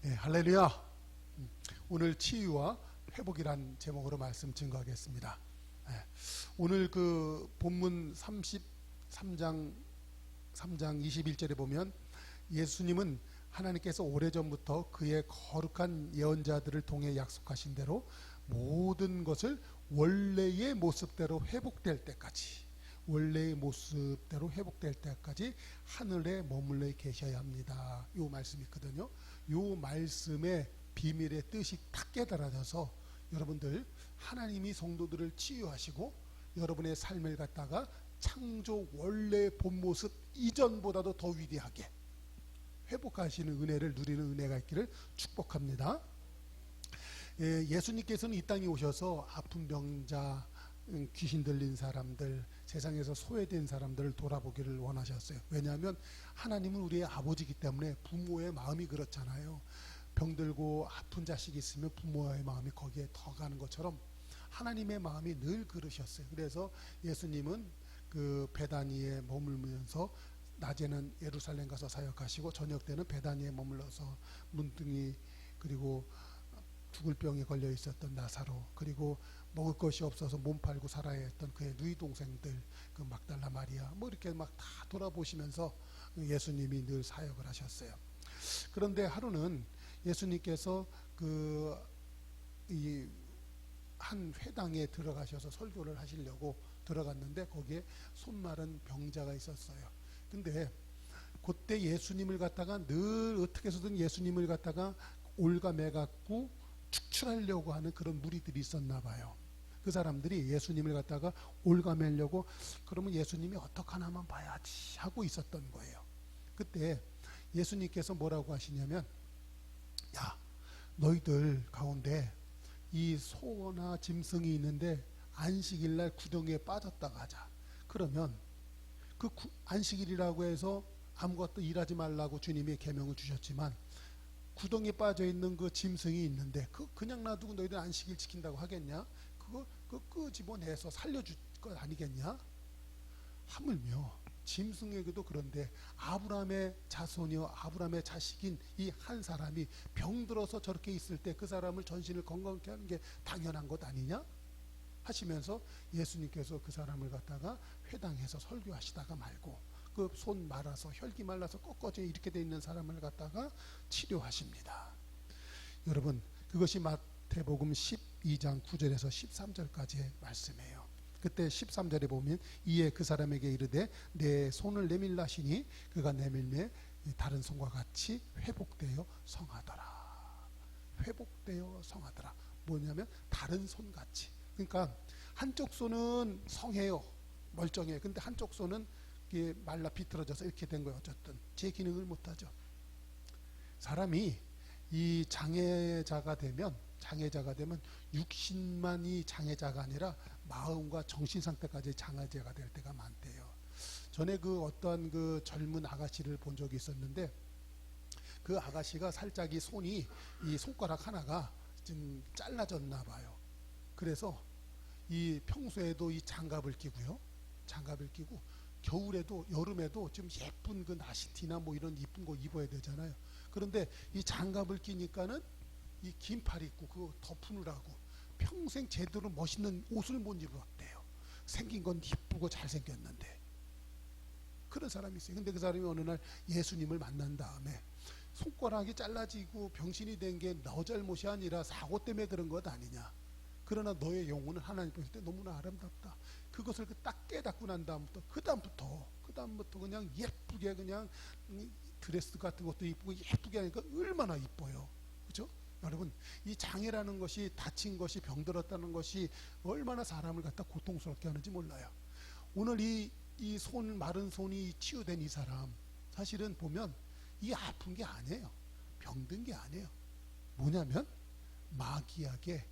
네, 할렐루야. 오늘 치유와 회복이란 제목으로 말씀 증거하겠습니다. 네, 오늘 그 본문 33장 21절에 보면 예수님은 하나님께서 오래전부터 그의 거룩한 예언자들을 통해 약속하신 대로 모든 것을 원래의 모습대로 회복될 때까지, 원래의 모습대로 회복될 때까지 하늘에 머물러 계셔야 합니다. 요 말씀이 있거든요. 요 말씀의 비밀의 뜻이 딱 깨달아져서 여러분들 하나님이 성도들을 치유하시고 여러분의 삶을 갖다가 창조 원래의 본 모습 이전보다도 더 위대하게 회복하시는 은혜를 누리는 은혜가 있기를 축복합니다. 예수님께서는 이 땅에 오셔서 아픈 병자, 귀신 들린 사람들, 세상에서 소외된 사람들을 돌아보기를 원하셨어요. 왜냐하면 하나님은 우리의 아버지이기 때문에 부모의 마음이 그렇잖아요. 병들고 아픈 자식이 있으면 부모의 마음이 거기에 더 가는 것처럼 하나님의 마음이 늘 그러셨어요. 그래서 예수님은 그 베다니에 머물면서 낮에는 예루살렘 가서 사역하시고 저녁 때는 베다니에 머물러서 문둥이, 그리고 죽을 병에 걸려 있었던 나사로, 그리고 먹을 것이 없어서 몸 팔고 살아야 했던 그의 누이 동생들, 그 막달라 마리아, 뭐 이렇게 막 다 돌아보시면서 예수님이 늘 사역을 하셨어요. 그런데 하루는 예수님께서 한 회당에 들어가셔서 설교를 하시려고 들어갔는데 거기에 손 마른 병자가 있었어요. 근데 그때 예수님을 갖다가 늘 어떻게 해서든 예수님을 갖다가 올가매 갖고 축출하려고 하는 그런 무리들이 있었나 봐요. 그 사람들이 예수님을 갖다가 올가매려고, 그러면 예수님이 어떡하나만 봐야지 하고 있었던 거예요. 그때 예수님께서 뭐라고 하시냐면, 야, 너희들 가운데 이 소나 짐승이 있는데 안식일날 구덩이에 빠졌다가 하자. 그러면 그 안식일이라고 해서 아무것도 일하지 말라고 주님이 계명을 주셨지만 구덩이에 빠져 있는 그 짐승이 있는데 그냥 놔두고 너희들 안식일 지킨다고 하겠냐? 그거 끄집어내서 살려줄 것 아니겠냐? 하물며 짐승에게도 그런데 아브라함의 자손이요 아브라함의 자식인 이 한 사람이 병들어서 저렇게 있을 때 그 사람을 전신을 건강케 하는 게 당연한 것 아니냐? 하시면서 예수님께서 그 사람을 갖다가 회당에서 설교하시다가 말고 그 손 말아서 혈기 말라서 꺾어져 이렇게 돼 있는 사람을 갖다가 치료하십니다. 여러분, 그것이 마태복음 12장 9절에서 13절까지의 말씀이에요. 그때 13절에 보면 이에 그 사람에게 이르되 내 손을 내밀라 하시니 그가 내밀매 다른 손과 같이 회복되어 성하더라. 회복되어 성하더라. 뭐냐면 다른 손같이. 그러니까 한쪽 손은 성해요. 멀쩡해요. 근데 한쪽 손은 말라 비틀어져서 이렇게 된 거예요. 어쨌든 제 기능을 못하죠. 사람이 이 장애자가 되면 육신만이 장애자가 아니라 마음과 정신 상태까지 장애자가 될 때가 많대요. 전에 그 어떤 그 젊은 아가씨를 본 적이 있었는데 그 아가씨가 살짝 이 손가락 하나가 좀 잘라졌나 봐요. 그래서 이 평소에도 이 장갑을 끼고요. 장갑을 끼고 겨울에도 여름에도 좀 예쁜 그 나시티나 뭐 이런 이쁜 거 입어야 되잖아요. 그런데 이 장갑을 끼니까는 이 긴 팔 입고 그거 덮으느라고 평생 제대로 멋있는 옷을 못 입었대요. 생긴 건 이쁘고 잘생겼는데. 그런 사람이 있어요. 근데 그 사람이 어느 날 예수님을 만난 다음에 손가락이 잘라지고 병신이 된 게 너 잘못이 아니라 사고 때문에 그런 것 아니냐. 그러나 너의 영혼은 하나님 보실 때 너무나 아름답다. 그것을 딱 깨닫고 난 다음부터 그다음부터 그냥 예쁘게 그냥 드레스 같은 것도 이쁘고 예쁘게 하니까 얼마나 이뻐요. 그렇죠? 여러분, 이 장애라는 것이, 다친 것이, 병들었다는 것이 얼마나 사람을 갖다 고통스럽게 하는지 몰라요. 오늘 이 마른 손이 치유된 이 사람, 사실은 보면 이 아픈 게 아니에요. 병든 게 아니에요. 뭐냐면 마귀에게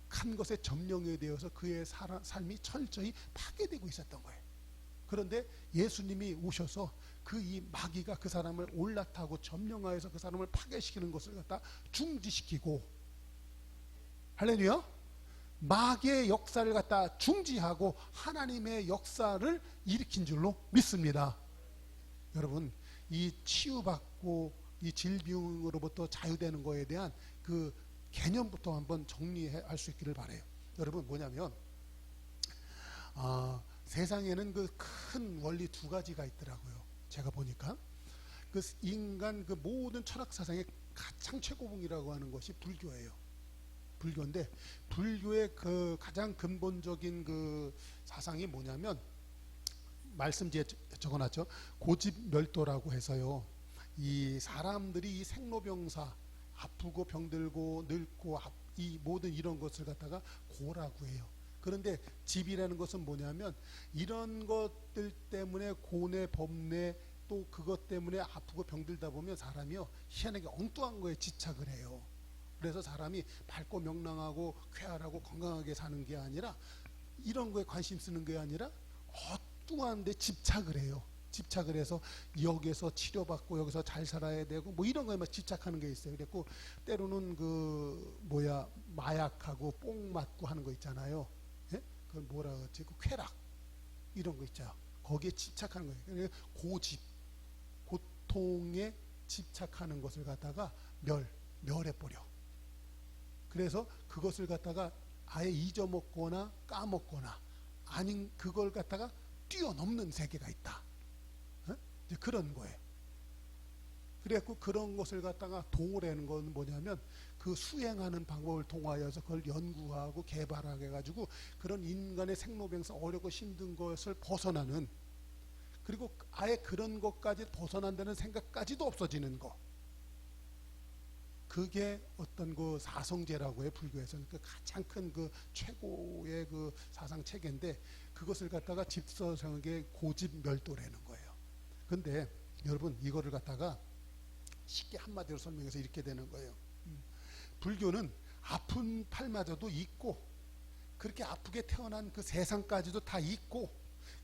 악한 것에 점령이 되어서 그의 삶이 철저히 파괴되고 있었던 거예요. 그런데 예수님이 오셔서 이 마귀가 그 사람을 올라타고 점령하여서 그 사람을 파괴시키는 것을 갖다 중지시키고, 할렐루야, 마귀의 역사를 갖다 중지하고 하나님의 역사를 일으킨 줄로 믿습니다. 여러분, 이 치유받고 이 질병으로부터 자유되는 거에 대한 그 개념부터 한번 정리할 수 있기를 바래요. 여러분 뭐냐면 세상에는 그 큰 원리 두 가지가 있더라고요. 제가 보니까 그 인간 그 모든 철학 사상의 가장 최고봉이라고 하는 것이 불교예요. 불교인데 불교의 그 가장 근본적인 그 사상이 뭐냐면 말씀 뒤에 적어놨죠. 고집멸도라고 해서요. 이 사람들이 이 생로병사 아프고 병들고 늙고 이 모든 이런 것을 갖다가 고라고 해요. 그런데 집이라는 것은 뭐냐면 이런 것들 때문에 고뇌 범뇌 또 그것 때문에 아프고 병들다 보면 사람이요 희한하게 엉뚱한 거에 집착을 해요. 그래서 사람이 밝고 명랑하고 쾌활하고 건강하게 사는 게 아니라 이런 거에 관심 쓰는 게 아니라 엉뚱한 데 집착을 해요. 집착을 해서 여기서 치료받고 여기서 잘 살아야 되고 뭐 이런 거에만 집착하는 게 있어요. 그랬고 때로는 그 마약하고 뽕 맞고 하는 거 있잖아요. 예? 그걸 뭐라 그러지? 그 쾌락 이런 거 있죠. 거기에 집착하는 거예요. 그러니까 고집, 고통에 집착하는 것을 갖다가 멸해버려. 그래서 그것을 갖다가 아예 잊어먹거나 까먹거나 아닌 그걸 갖다가 뛰어넘는 세계가 있다. 이제 그런 거예요. 그래갖고 그런 것을 갖다가 도라는 건 뭐냐면 그 수행하는 방법을 통하여서 그걸 연구하고 개발하게 해가지고 그런 인간의 생로병사 어렵고 힘든 것을 벗어나는 그리고 아예 그런 것까지 벗어난다는 생각까지도 없어지는 거. 그게 어떤 그 사성제라고 해 불교에서는 그 가장 큰 그 최고의 그 사상 체계인데 그것을 갖다가 집서성의 고집멸도라는 거예요. 근데 여러분 이거를 갖다가 쉽게 한마디로 설명해서 이렇게 되는 거예요. 불교는 아픈 팔마저도 있고 그렇게 아프게 태어난 그 세상까지도 다 있고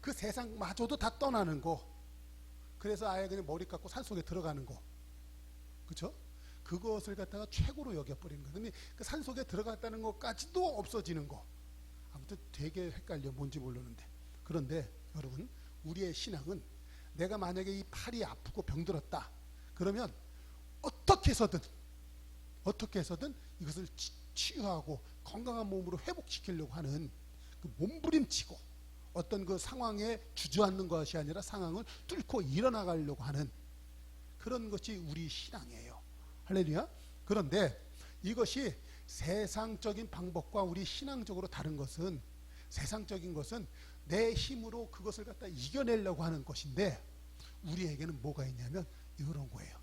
그 세상마저도 다 떠나는 거. 그래서 아예 그냥 머리 깎고 산속에 들어가는 거. 그렇죠? 그것을 갖다가 최고로 여겨버리는 거예요. 근데 그 산속에 들어갔다는 것까지도 없어지는 거. 아무튼 되게 헷갈려 뭔지 모르는데. 그런데 여러분 우리의 신앙은 내가 만약에 이 팔이 아프고 병들었다 그러면 어떻게 해서든 이것을 치유하고 건강한 몸으로 회복시키려고 하는 그 몸부림치고 어떤 그 상황에 주저앉는 것이 아니라 상황을 뚫고 일어나가려고 하는 그런 것이 우리 신앙이에요. 할렐루야. 그런데 이것이 세상적인 방법과 우리 신앙적으로 다른 것은 세상적인 것은 내 힘으로 그것을 갖다 이겨내려고 하는 것인데 우리에게는 뭐가 있냐면 이런 거예요.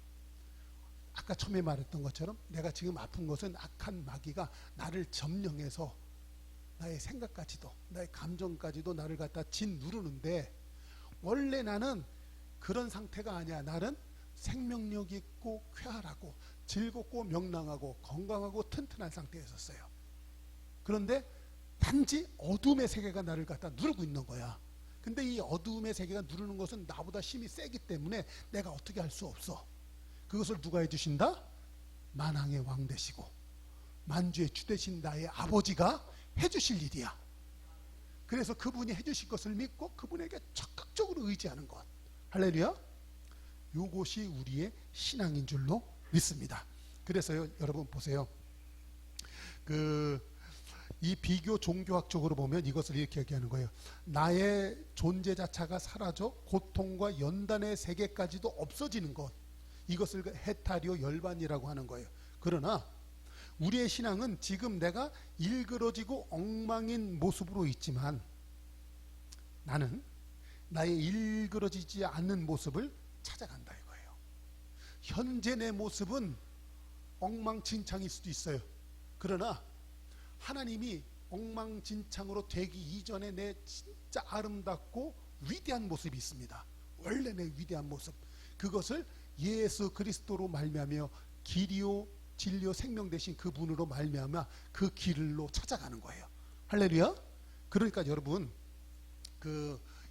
아까 처음에 말했던 것처럼 내가 지금 아픈 것은 악한 마귀가 나를 점령해서 나의 생각까지도 나의 감정까지도 나를 갖다 짓누르는데 원래 나는 그런 상태가 아니야. 나는 생명력 있고 쾌활하고 즐겁고 명랑하고 건강하고 튼튼한 상태에 있었어요. 그런데 단지 어둠의 세계가 나를 갖다 누르고 있는 거야. 근데 이 어둠의 세계가 누르는 것은 나보다 힘이 세기 때문에 내가 어떻게 할 수 없어. 그것을 누가 해주신다? 만왕의 왕 되시고 만주의 주 되신 나의 아버지가 해주실 일이야. 그래서 그분이 해주실 것을 믿고 그분에게 적극적으로 의지하는 것. 할렐루야. 요것이 우리의 신앙인 줄로 믿습니다. 그래서요 여러분 보세요. 이 비교 종교학적으로 보면 이것을 이렇게 얘기하는 거예요. 나의 존재 자체가 사라져 고통과 연단의 세계까지도 없어지는 것. 이것을 해탈이요 열반이라고 하는 거예요. 그러나 우리의 신앙은 지금 내가 일그러지고 엉망인 모습으로 있지만 나는 나의 일그러지지 않는 모습을 찾아간다 이거예요. 현재 내 모습은 엉망진창일 수도 있어요. 그러나 하나님이 엉망진창으로 되기 이전에 내 진짜 아름답고 위대한 모습이 있습니다. 원래 내 위대한 모습. 그것을 예수 그리스도로 말미암아 길이요 진리요 생명 되신 그분으로 말미암아 그 길로 찾아가는 거예요. 할렐루야. 그러니까 여러분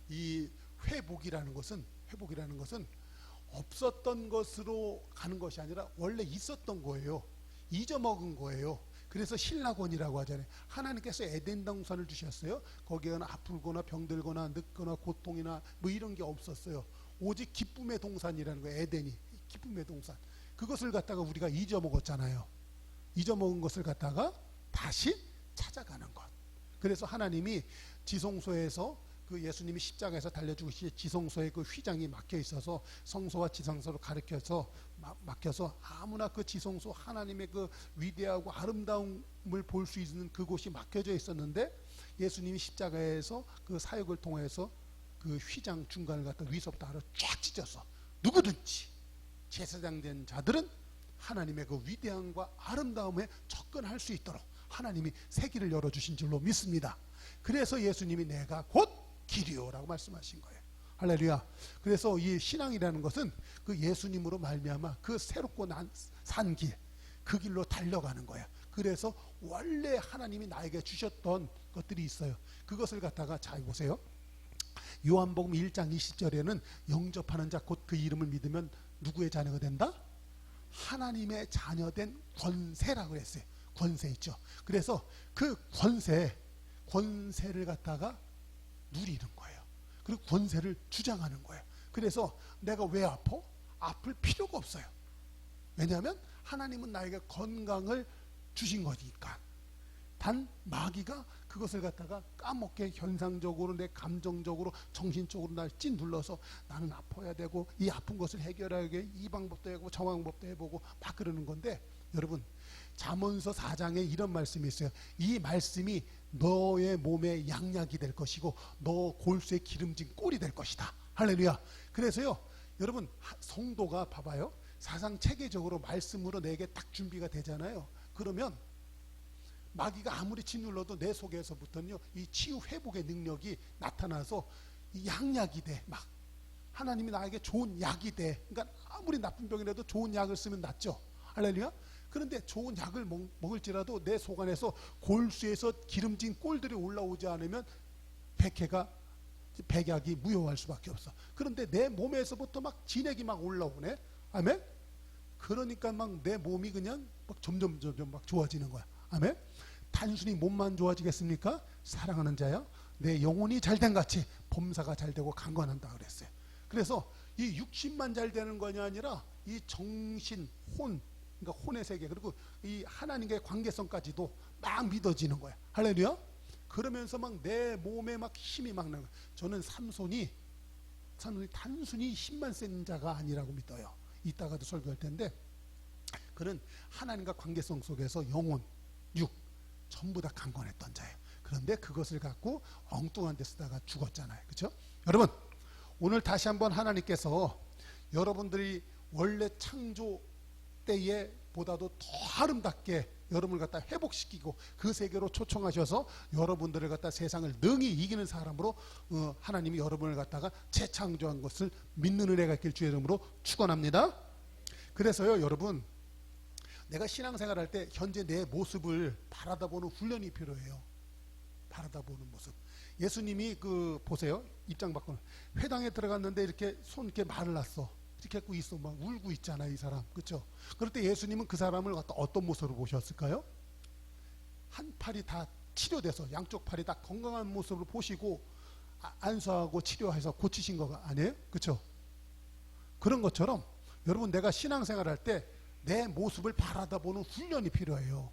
이 회복이라는 것은 없었던 것으로 가는 것이 아니라 원래 있었던 거예요. 잊어먹은 거예요. 그래서 신라곤이라고 하잖아요. 하나님께서 에덴 동산을 주셨어요. 거기에는 아프거나 병들거나 늙거나 고통이나 뭐 이런 게 없었어요. 오직 기쁨의 동산이라는 거예요. 에덴이 기쁨의 동산. 그것을 갖다가 우리가 잊어먹었잖아요. 잊어먹은 것을 갖다가 다시 찾아가는 것. 그래서 하나님이 지성소에서 그 예수님이 십자가에서 달려주시 지성소에 그 휘장이 막혀 있어서 성소와 지성소를 가리켜서 막혀서 아무나 그 지성소 하나님의 그 위대하고 아름다움을 볼 수 있는 그곳이 막혀져 있었는데 예수님이 십자가에서 그 사역을 통해서 그 휘장 중간을 갖다 위서부터 아래로 쫙 찢어서 누구든지 제사장 된 자들은 하나님의 그 위대함과 아름다움에 접근할 수 있도록 하나님이 새 길을 열어주신 줄로 믿습니다. 그래서 예수님이 내가 곧 길이요라고 말씀하신 거예요. 할렐루야. 그래서 이 신앙이라는 것은 그 예수님으로 말미암아 그 새롭고 산 길, 그 길로 달려가는 거야. 그래서 원래 하나님이 나에게 주셨던 것들이 있어요. 그것을 갖다가 잘 보세요. 요한복음 1장 20절에는 영접하는 자 곧 그 이름을 믿으면 누구의 자녀가 된다? 하나님의 자녀된 권세라고 그랬어요. 권세 있죠. 그래서 그 권세를 갖다가 누리는 거예요. 그리고 권세를 주장하는 거예요. 그래서 내가 왜 아파? 아플 필요가 없어요. 왜냐하면 하나님은 나에게 건강을 주신 거니까. 단 마귀가 그것을 갖다가 까먹게 현상적으로 내 감정적으로 정신적으로 날 찐둘러서 나는 아파야 되고 이 아픈 것을 해결하기 이 방법도 해보고 저 방법도 해보고 막 그러는 건데, 여러분 잠언서 4장에 이런 말씀이 있어요. 이 말씀이 너의 몸에 양약이 될 것이고 너 골수에 기름진 꼴이 될 것이다. 할렐루야. 그래서요 여러분 성도가 봐봐요. 사상 체계적으로 말씀으로 내게 딱 준비가 되잖아요. 그러면 마귀가 아무리 짓눌러도 내 속에서부터는요 이 치유 회복의 능력이 나타나서 이 양약이 돼. 막 하나님이 나에게 좋은 약이 돼. 그러니까 아무리 나쁜 병이라도 좋은 약을 쓰면 낫죠. 할렐루야. 그런데 좋은 약을 먹을지라도 내 속 안에서 골수에서 기름진 꼴들이 올라오지 않으면 백약이 무효할 수밖에 없어. 그런데 내 몸에서부터 막 진액이 막 올라오네. 아멘. 그러니까 막 내 몸이 그냥 막 점점 막 좋아지는 거야. 아멘. 단순히 몸만 좋아지겠습니까? 사랑하는 자야, 내 영혼이 잘된 같이 범사가 잘되고 강건한다 그랬어요. 그래서 이 육신만 잘 되는 거냐 아니라 이 정신, 혼, 그러니까 혼의 세계, 그리고 이 하나님과의 관계성까지도 막 믿어지는 거야. 할렐루야. 그러면서 막 내 몸에 막 힘이 막 나는 거야. 저는 삼손이 단순히 힘만 센 자가 아니라고 믿어요. 이따가도 설교할 텐데, 그는 하나님과 관계성 속에서 영혼, 육 전부 다 강건했던 자예요. 그런데 그것을 갖고 엉뚱한 데 쓰다가 죽었잖아요. 그렇죠? 여러분 오늘 다시 한번 하나님께서 여러분들이 원래 창조 때에 보다도 더 아름답게 여러분을 갖다 회복시키고 그 세계로 초청하셔서 여러분들을 갖다 세상을 능히 이기는 사람으로 하나님이 여러분을 갖다가 재창조한 것을 믿는 은혜가 있길 주의 이름으로 축원합니다. 그래서요 여러분, 내가 신앙생활할 때 현재 내 모습을 바라다보는 훈련이 필요해요. 바라다보는 모습. 예수님이 그 보세요. 입장 바꾸는 회당에 들어갔는데 이렇게 손 이렇게 말을 놨어. 이렇게 하고 있어. 막 울고 있잖아요, 이 사람. 그렇죠? 그럴 때 예수님은 그 사람을 갖다 어떤 모습으로 보셨을까요? 한 팔이 다 치료돼서 양쪽 팔이 다 건강한 모습으로 보시고 안수하고 치료해서 고치신 거 아니에요? 그렇죠? 그런 것처럼 여러분, 내가 신앙생활할 때 내 모습을 바라다보는 훈련이 필요해요.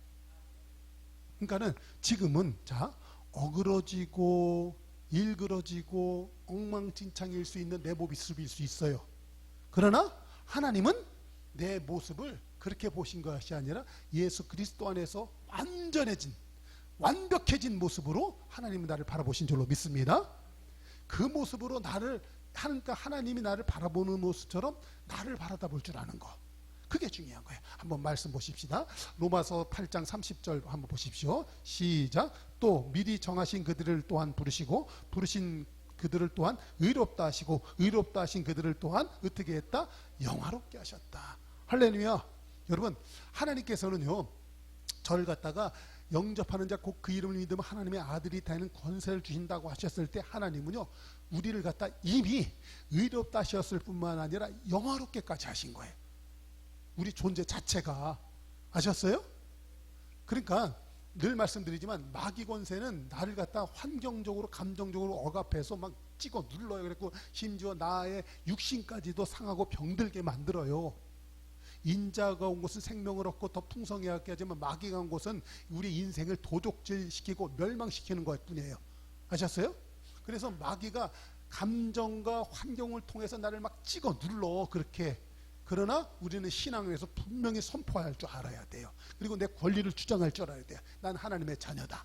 그러니까는 지금은 자 어그러지고 일그러지고 엉망진창일 수 있는 내 모습일 수 있어요. 그러나 하나님은 내 모습을 그렇게 보신 것이 아니라 예수 그리스도 안에서 완벽해진 모습으로 하나님은 나를 바라보신 줄로 믿습니다. 그 모습으로 나를 하나님이 나를 바라보는 모습처럼 나를 바라다볼 줄 아는 거, 그게 중요한 거예요. 한번 말씀 보십시다. 로마서 8장 30절 한번 보십시오. 시작. 또 미리 정하신 그들을 또한 부르시고 부르신 그들을 또한 의롭다 하시고 의롭다 하신 그들을 또한 어떻게 했다? 영화롭게 하셨다. 할렐루야. 여러분, 하나님께서는요 저를 갖다가 영접하는 자 곧 그 이름을 믿으면 하나님의 아들이 되는 권세를 주신다고 하셨을 때 하나님은요 우리를 갖다 이미 의롭다 하셨을 뿐만 아니라 영화롭게까지 하신 거예요. 우리 존재 자체가. 아셨어요? 그러니까 늘 말씀드리지만 마귀 권세는 나를 갖다 환경적으로 감정적으로 억압해서 막 찍어 눌러요. 그랬고 심지어 나의 육신까지도 상하고 병들게 만들어요. 인자가 온 곳은 생명을 얻고 더 풍성하게 하지만 마귀가 온 곳은 우리 인생을 도적질시키고 멸망시키는 것 뿐이에요. 아셨어요? 그래서 마귀가 감정과 환경을 통해서 나를 막 찍어 눌러 그렇게. 그러나 우리는 신앙에서 분명히 선포할 줄 알아야 돼요. 그리고 내 권리를 주장할 줄 알아야 돼요. 난 하나님의 자녀다.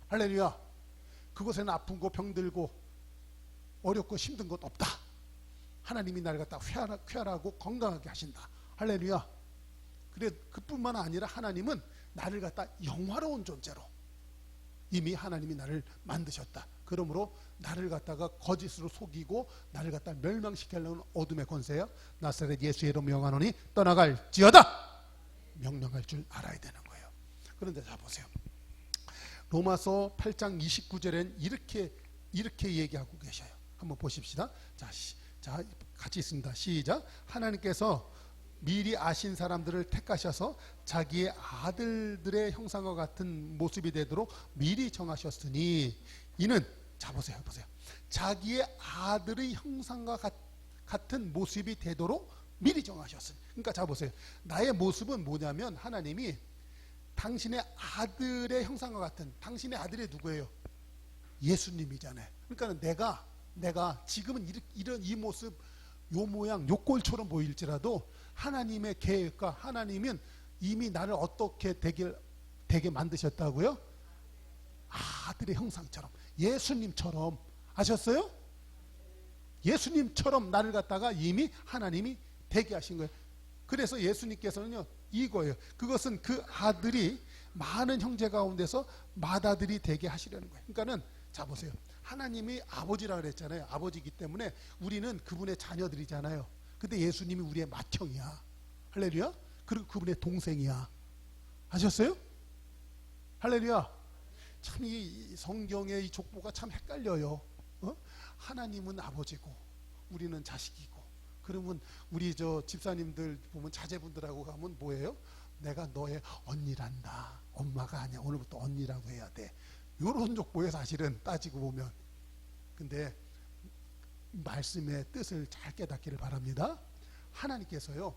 할렐루야. 그곳에는 아픈 거 병들고 어렵고 힘든 것 없다. 하나님이 나를 갖다 쾌활하고 건강하게 하신다. 할렐루야. 그래 그뿐만 아니라 하나님은 나를 갖다 영화로운 존재로 이미 하나님이 나를 만드셨다. 그러므로 나를 갖다가 거짓으로 속이고 나를 갖다 멸망시키려는 어둠의 권세야 나사렛 예수의 이름으로 명하노니 떠나갈지어다. 명령할 줄 알아야 되는 거예요. 그런데 자 보세요. 로마서 8장 29절엔 이렇게 얘기하고 계셔요. 한번 보십시다. 자 같이 있습니다. 시작. 하나님께서 미리 아신 사람들을 택하셔서 자기의 아들들의 형상과 같은 모습이 되도록 미리 정하셨으니 이는 자 보세요. 자기의 아들의 형상과 같은 모습이 되도록 미리 정하셨으니. 그러니까 자 보세요. 나의 모습은 뭐냐면 하나님이 당신의 아들의 형상과 같은 당신의 아들이 누구예요? 예수님이잖아요. 그러니까 내가 지금은 이런 이 모습 요 모양 요 꼴처럼 보일지라도 하나님의 계획과 하나님은 이미 나를 어떻게 되게 만드셨다고요? 아들의 형상처럼 예수님처럼. 아셨어요? 예수님처럼 나를 갖다가 이미 하나님이 되게 하신 거예요. 그래서 예수님께서는요 이거예요. 그것은 그 아들이 많은 형제 가운데서 맏아들이 되게 하시려는 거예요. 그러니까는 자 보세요. 하나님이 아버지라 그랬잖아요. 아버지이기 때문에 우리는 그분의 자녀들이잖아요. 근데 예수님이 우리의 맏형이야. 할렐루야. 그리고 그분의 동생이야. 아셨어요? 할렐루야. 참 이 성경의 이 족보가 참 헷갈려요. 하나님은 아버지고 우리는 자식이고. 그러면 우리 저 집사님들 보면 자제분들하고 가면 뭐예요? 내가 너의 언니란다. 엄마가 아니야. 오늘부터 언니라고 해야 돼. 요런 족보에 사실은 따지고 보면. 근데 말씀의 뜻을 잘 깨닫기를 바랍니다. 하나님께서요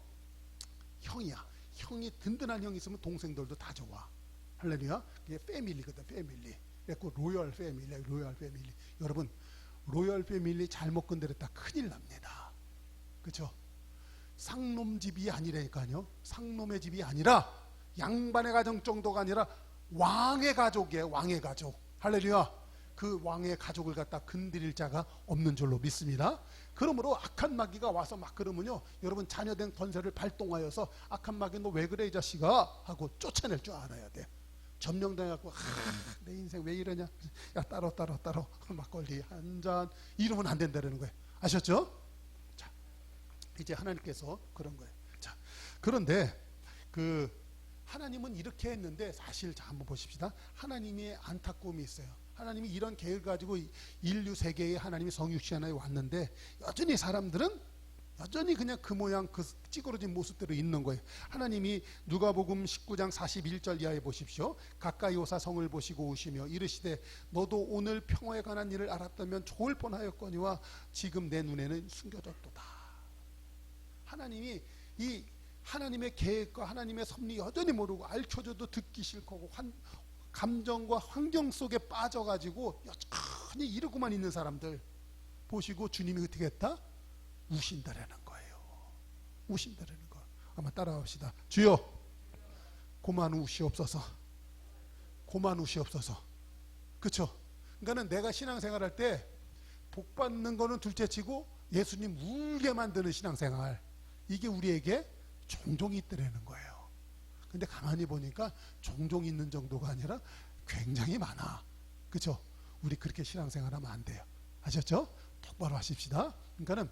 형이야. 형이 든든한 형이 있으면 동생들도 다 좋아. 할렐루야. 그게 패밀리거든. 패밀리. 그래서 로열 패밀리. 여러분 로열 패밀리 잘못 건드렸다 큰일 납니다. 그렇죠? 상놈 집이 아니라니까요. 상놈의 집이 아니라 양반의 가정 정도가 아니라 왕의 가족이에요. 왕의 가족. 할렐루야. 그 왕의 가족을 갖다 건드릴 자가 없는 줄로 믿습니다. 그러므로 악한 마귀가 와서 막 그러면요 여러분 자녀된 권세를 발동하여서 악한 마귀 너 왜 그래 이 자식아 하고 쫓아낼 줄 알아야 돼. 점령당해갖고 내 인생 왜 이러냐, 야 따로 막걸리 한잔 이러면 안 된다는 거예요. 아셨죠? 자 이제 하나님께서 그런 거예요. 자 그런데 그 하나님은 이렇게 했는데 사실 자 한번 보십시다. 하나님의 안타까움이 있어요. 하나님이 이런 계획을 가지고 인류 세계에 하나님이 성육신 하나에 왔는데 여전히 사람들은 여전히 그냥 그 모양 그 찌그러진 모습대로 있는 거예요. 하나님이 누가복음 19장 41절 이하에 보십시오. 가까이 오사 성을 보시고 오시며 이르시되 너도 오늘 평화에 관한 일을 알았다면 좋을 뻔하였거니와 지금 내 눈에는 숨겨졌도다. 하나님이 이 하나님의 계획과 하나님의 섭리 여전히 모르고 알려줘도 듣기 싫고 감정과 환경 속에 빠져가지고 여전히 이러고만 있는 사람들 보시고 주님이 어떻게 했다? 우신다라는 거예요. 우신다라는 거. 한번 따라합시다. 주여 고만 우시옵소서. 고만 우시옵소서. 그렇죠? 그러니까는 내가 신앙생활할 때 복 받는 거는 둘째치고 예수님 울게 만드는 신앙생활 이게 우리에게 종종 있더라는 거예요. 근데 가만히 보니까 종종 있는 정도가 아니라 굉장히 많아. 그렇죠? 우리 그렇게 신앙생활하면 안 돼요. 아셨죠? 똑바로 하십시다. 그러니까는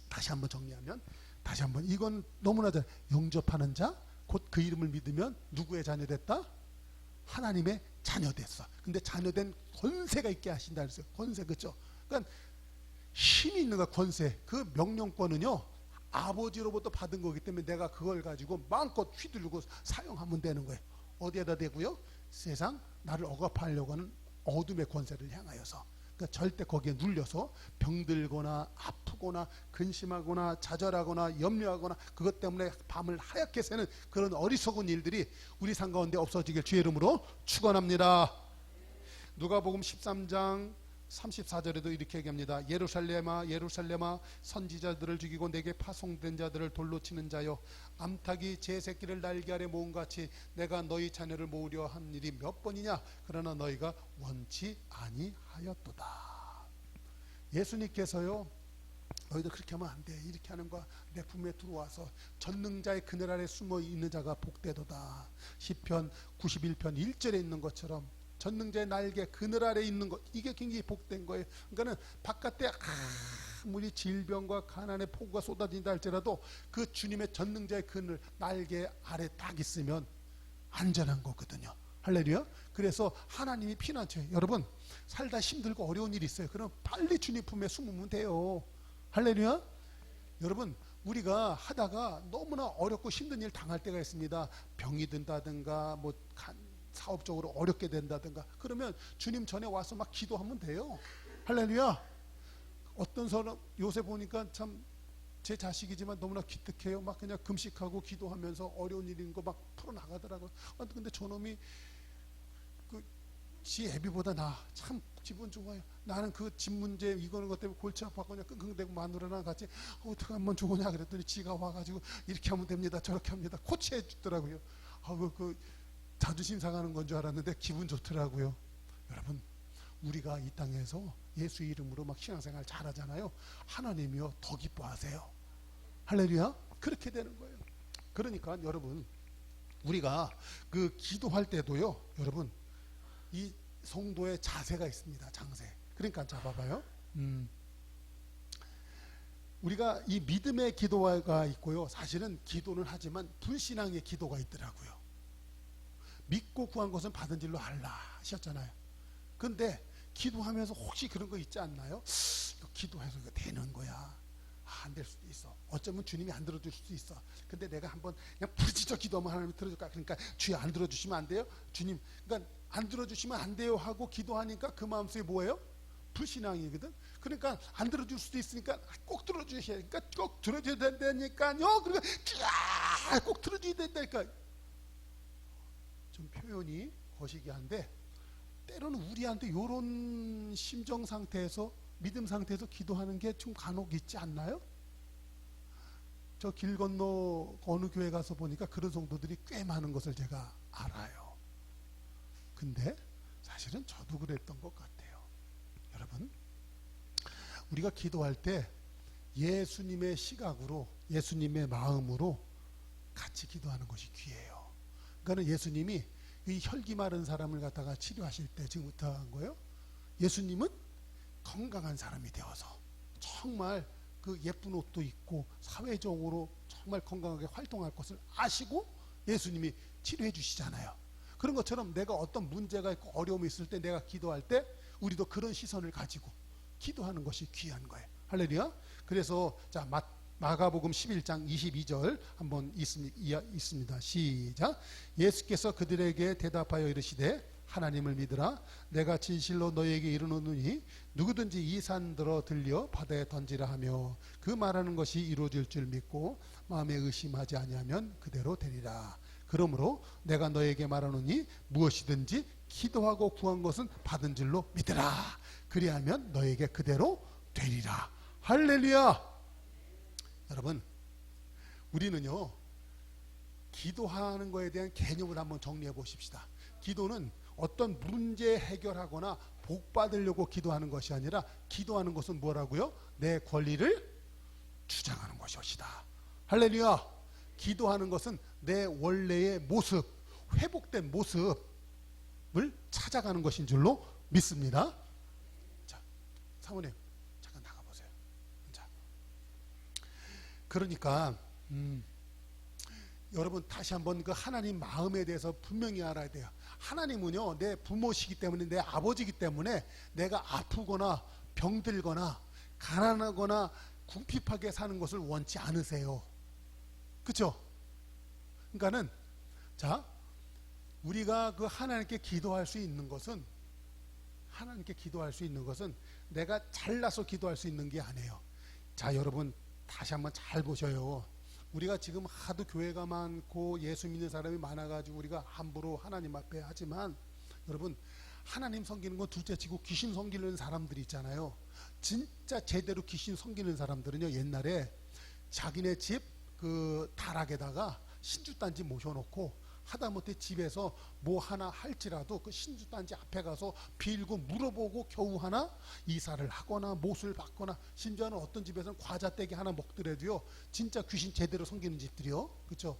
다시 한번 정리하면 다시 한번 이건 너무나 잘 영접하는 자 곧 그 이름을 믿으면 누구의 자녀 됐다? 하나님의 자녀 됐어. 근데 자녀된 권세가 있게 하신다 그랬어요. 권세. 그렇죠? 그러니까 힘이 있는 거야. 권세. 그 명령권은요 아버지로부터 받은 거기 때문에 내가 그걸 가지고 마음껏 휘두르고 사용하면 되는 거예요. 어디에다 대고요? 세상 나를 억압하려고 하는 어둠의 권세를 향하여서. 그러니까 절대 거기에 눌려서 병들거나 아프거나 근심하거나 좌절하거나 염려하거나 그것 때문에 밤을 하얗게 새는 그런 어리석은 일들이 우리 삶 가운데 없어지길 주의 이름으로 축원합니다. 누가복음 13장 34절에도 이렇게 얘기합니다. 예루살렘아 예루살렘아 선지자들을 죽이고 내게 파송된 자들을 돌로 치는 자여 암탉이 제 새끼를 날개 아래 모은 같이 내가 너희 자녀를 모으려 한 일이 몇 번이냐 그러나 너희가 원치 아니하였도다. 예수님께서요 너희들 그렇게 하면 안 돼 이렇게 하는 거야. 내 품에 들어와서 전능자의 그늘 아래 숨어 있는 자가 복되도다. 시편 91편 1절에 있는 것처럼 전능자의 날개 그늘 아래 있는 것 이게 굉장히 복된 거예요. 그러니까는 바깥에 아무리 질병과 가난의 폭우가 쏟아진다 할지라도 그 주님의 전능자의 그늘 날개 아래 딱 있으면 안전한 거거든요. 할렐루야. 그래서 하나님이 피난처예요. 여러분 살다 힘들고 어려운 일이 있어요. 그럼 빨리 주님 품에 숨으면 돼요. 할렐루야. 여러분 우리가 하다가 너무나 어렵고 힘든 일 당할 때가 있습니다. 병이 든다든가 뭐 사업적으로 어렵게 된다든가 그러면 주님 전에 와서 막 기도하면 돼요. 할렐루야. 어떤 사람 요새 보니까 참 제 자식이지만 너무나 기특해요. 막 그냥 금식하고 기도하면서 어려운 일인 거 막 풀어나가더라고요. 근데 저놈이 지 애비보다 나 참 기분 좋아요. 나는 그 집 문제 이거는 것 때문에 골치 아팠거든요. 끙끙대고 마누라랑 같이 어떻게 하면 좋으냐 그랬더니 지가 와가지고 이렇게 하면 됩니다 저렇게 합니다 코치해 주더라고요. 그 자존심 상하는 건 줄 알았는데 기분 좋더라고요. 여러분 우리가 이 땅에서 예수 이름으로 막 신앙생활 잘하잖아요. 하나님이요 더 기뻐하세요. 할렐루야. 그렇게 되는 거예요. 그러니까 여러분 우리가 그 기도할 때도요 여러분 이 성도의 자세가 있습니다. 장세. 그러니까 잡아봐요. 우리가 이 믿음의 기도가 있고요. 사실은 기도는 하지만 불신앙의 기도가 있더라고요. 믿고 구한 것은 받은 줄로 알라 하셨잖아요. 근데 기도하면서 혹시 그런 거 있지 않나요? 이거 기도해서 이거 되는 거야. 안 될 수도 있어. 어쩌면 주님이 안 들어줄 수도 있어. 근데 내가 한번 그냥 부르짖어 기도하면 하나님이 들어줄까? 그러니까 주여 안 들어주시면 안 돼요? 주님, 그러니까 안 들어주시면 안 돼요 하고 기도하니까 그 마음속에 뭐예요? 불신앙이거든. 그러니까 안 들어줄 수도 있으니까 꼭 들어주셔야 되니까 꼭 들어줘야 된다니까요. 그러니까 꼭 들어줘야 된다니까. 좀 표현이 거시기한데 때로는 우리한테 이런 심정 상태에서 믿음 상태에서 기도하는 게 좀 간혹 있지 않나요? 저 길 건너 어느 교회 가서 보니까 그런 성도들이 꽤 많은 것을 제가 알아요. 근데 사실은 저도 그랬던 것 같아요. 여러분 우리가 기도할 때 예수님의 시각으로 예수님의 마음으로 같이 기도하는 것이 귀해요. 그러니까 예수님이 이 혈기 마른 사람을 갖다가 치료하실 때 지금부터 한 거예요. 예수님은 건강한 사람이 되어서 정말 그 예쁜 옷도 입고 사회적으로 정말 건강하게 활동할 것을 아시고 예수님이 치료해 주시잖아요. 그런 것처럼 내가 어떤 문제가 있고 어려움이 있을 때 내가 기도할 때 우리도 그런 시선을 가지고 기도하는 것이 귀한 거예요. 할렐루야. 그래서 자 마가복음 11장 22절 한번 있습니다. 시작. 예수께서 그들에게 대답하여 이르시되 하나님을 믿으라. 내가 진실로 너희에게 이르노니 누구든지 이 산 들어 바다에 던지라 하며 그 말하는 것이 이루어질 줄 믿고 마음에 의심하지 아니하면 그대로 되리라. 그러므로 내가 너에게 말하노니 무엇이든지 기도하고 구한 것은 받은 줄로 믿으라. 그리하면 너에게 그대로 되리라. 할렐루야. 여러분 우리는요 기도하는 것에 대한 개념을 한번 정리해 보십시다. 기도는 어떤 문제 해결하거나 복 받으려고 기도하는 것이 아니라 기도하는 것은 뭐라고요? 내 권리를 주장하는 것이다. 할렐루야. 기도하는 것은 내 원래의 모습, 회복된 모습을 찾아가는 것인 줄로 믿습니다. 자, 사모님 잠깐 나가보세요. 자, 그러니까 여러분 다시 한번 그 하나님 마음에 대해서 분명히 알아야 돼요. 하나님은요 내 부모시기 때문에 내 아버지이기 때문에 내가 아프거나 병들거나 가난하거나 궁핍하게 사는 것을 원치 않으세요. 그렇죠? 그러니까는 자 우리가 그 하나님께 기도할 수 있는 것은 하나님께 기도할 수 있는 것은 내가 잘나서 기도할 수 있는 게 아니에요. 자, 여러분 다시 한번 잘 보셔요. 우리가 지금 하도 교회가 많고 예수 믿는 사람이 많아가지고 우리가 함부로 하나님 앞에 하지만, 여러분 하나님 섬기는 건 둘째치고 귀신 섬기는 사람들이 있잖아요. 진짜 제대로 귀신 섬기는 사람들은요, 옛날에 자기네 집 그 다락에다가 신주단지 모셔놓고 하다못해 집에서 뭐 하나 할지라도 그 신주단지 앞에 가서 빌고 물어보고 겨우 하나 이사를 하거나 못을 받거나, 심지어는 어떤 집에서는 과자 떼기 하나 먹더라도요 진짜 귀신 제대로 섬기는 집들이요, 그렇죠?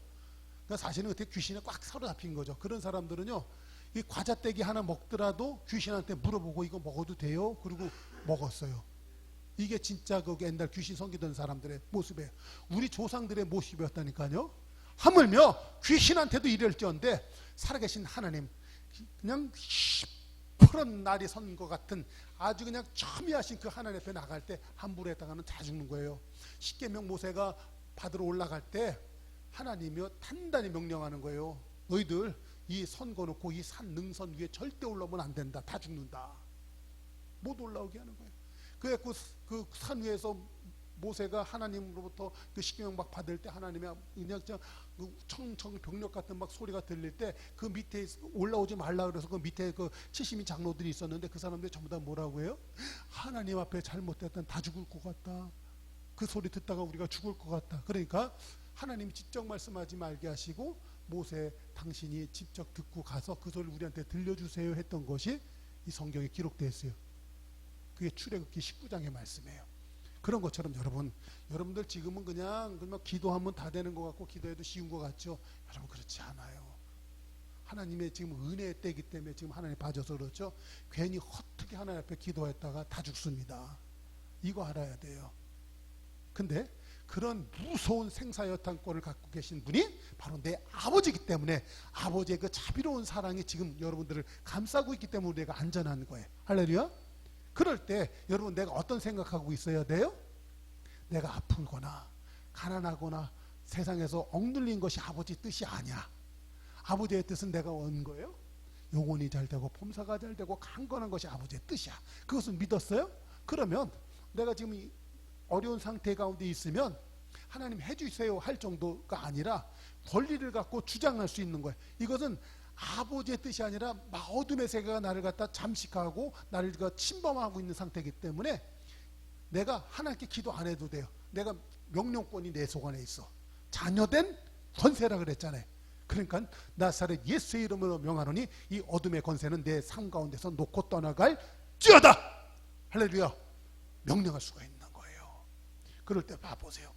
그러니까 사실은 그때 귀신에 꽉 사로잡힌 거죠. 그런 사람들은요 이 과자 떼기 하나 먹더라도 귀신한테 물어보고 이거 먹어도 돼요? 그리고 먹었어요. 이게 진짜 그 옛날 귀신 섬기던 사람들의 모습이에요. 우리 조상들의 모습이었다니까요. 하물며 귀신한테도 이럴지언데 살아계신 하나님, 그냥 푸른 날이 선 것 같은 아주 그냥 첨예하신 그 하나님 앞에 나갈 때 함부로 했다가는 다 죽는 거예요. 십계명 모세가 받으러 올라갈 때 하나님이요 단단히 명령하는 거예요. 너희들 이 선 거놓고 이 산 능선 위에 절대 올라오면 안 된다. 다 죽는다. 못 올라오게 하는 거예요. 그래서 그 산 위에서 모세가 하나님으로부터 그 십계명 막 받을 때 하나님이 그냥 청청 병력 같은 막 소리가 들릴 때 그 밑에 올라오지 말라 그래서 그 밑에 그 70인 장로들이 있었는데 그 사람들이 전부 다 뭐라고 해요? 하나님 앞에 잘못했던 다 죽을 것 같다. 그 소리 듣다가 우리가 죽을 것 같다. 그러니까 하나님이 직접 말씀하지 말게 하시고 모세 당신이 직접 듣고 가서 그 소리를 우리한테 들려주세요 했던 것이 이 성경에 기록되어 있어요. 그게 출애굽기 19장의 말씀이에요. 그런 것처럼 여러분들 지금은 그냥 기도하면 다 되는 것 같고 기도해도 쉬운 것 같죠? 여러분 그렇지 않아요. 하나님의 지금 은혜의 때이기 때문에 지금 하나님 봐줘서 그렇죠. 괜히 헛되게 하나님 앞에 기도했다가 다 죽습니다. 이거 알아야 돼요. 근데 그런 무서운 생사여탄권을 갖고 계신 분이 바로 내 아버지이기 때문에 아버지의 그 자비로운 사랑이 지금 여러분들을 감싸고 있기 때문에 우리가 안전한 거예요. 할렐루야. 그럴 때 여러분 내가 어떤 생각하고 있어야 돼요? 내가 아프거나 가난하거나 세상에서 억눌린 것이 아버지 뜻이 아니야. 아버지의 뜻은 내가 원 거예요. 영혼이 잘 되고 범사가 잘 되고 강건한 것이 아버지의 뜻이야. 그것은 믿었어요? 그러면 내가 지금 이 어려운 상태 가운데 있으면 하나님 해주세요 할 정도가 아니라 권리를 갖고 주장할 수 있는 거예요. 이것은 아버지의 뜻이 아니라 어둠의 세계가 나를 갖다 잠식하고 나를 침범하고 있는 상태이기 때문에 내가 하나님께 기도 안 해도 돼요. 내가 명령권이 내 속 안에 있어. 자녀된 권세라 그랬잖아요. 그러니까 나사렛 예수의 이름으로 명하노니 이 어둠의 권세는 내 삶 가운데서 놓고 떠나갈 찌어다. 할렐루야. 명령할 수가 있는 거예요. 그럴 때 봐보세요.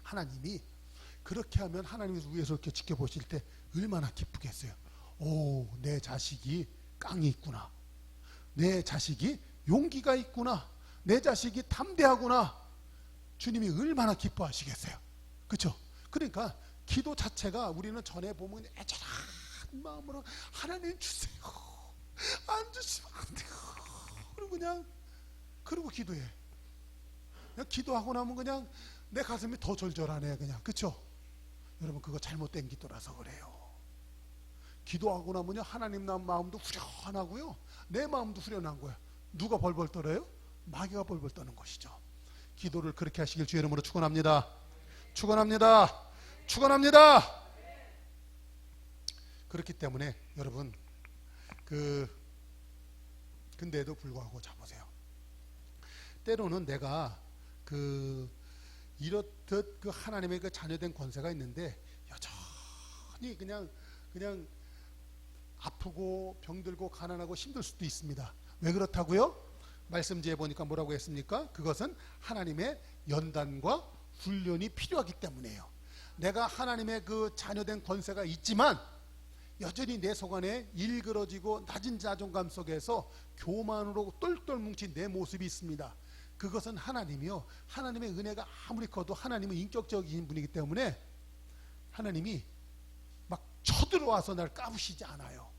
하나님이 그렇게 하면 하나님께서 위에서 이렇게 지켜보실 때 얼마나 기쁘겠어요. 오, 내 자식이 깡이 있구나. 내 자식이 용기가 있구나. 내 자식이 담대하구나. 주님이 얼마나 기뻐하시겠어요. 그렇죠? 그러니까 기도 자체가 우리는 전에 보면 애절한 마음으로 하나님 주세요. 안 주시면 안 돼요. 그리고 기도해. 그냥 기도하고 나면 그냥 내 가슴이 더 절절하네 그냥. 그렇죠? 여러분 그거 잘못된 기도라서 그래요. 기도하고 나면요 하나님 마음도 후련하고요 내 마음도 후련한 거야. 누가 벌벌 떨어요? 마귀가 벌벌 떠는 것이죠. 기도를 그렇게 하시길 주의 이름으로 축원합니다. 축원합니다. 축원합니다. 그렇기 때문에 여러분 근데도 불구하고 자보세요. 때로는 내가 이렇듯 하나님의 자녀된 권세가 있는데 여전히 그냥 아프고 병들고 가난하고 힘들 수도 있습니다. 왜 그렇다고요? 말씀지에 보니까 뭐라고 했습니까? 그것은 하나님의 연단과 훈련이 필요하기 때문이에요. 내가 하나님의 자녀된 권세가 있지만 여전히 내 속 안에 일그러지고 낮은 자존감 속에서 교만으로 똘똘 뭉친 내 모습이 있습니다. 그것은 하나님이요 하나님의 은혜가 아무리 커도 하나님은 인격적인 분이기 때문에 하나님이 막 쳐들어와서 날 까부시지 않아요.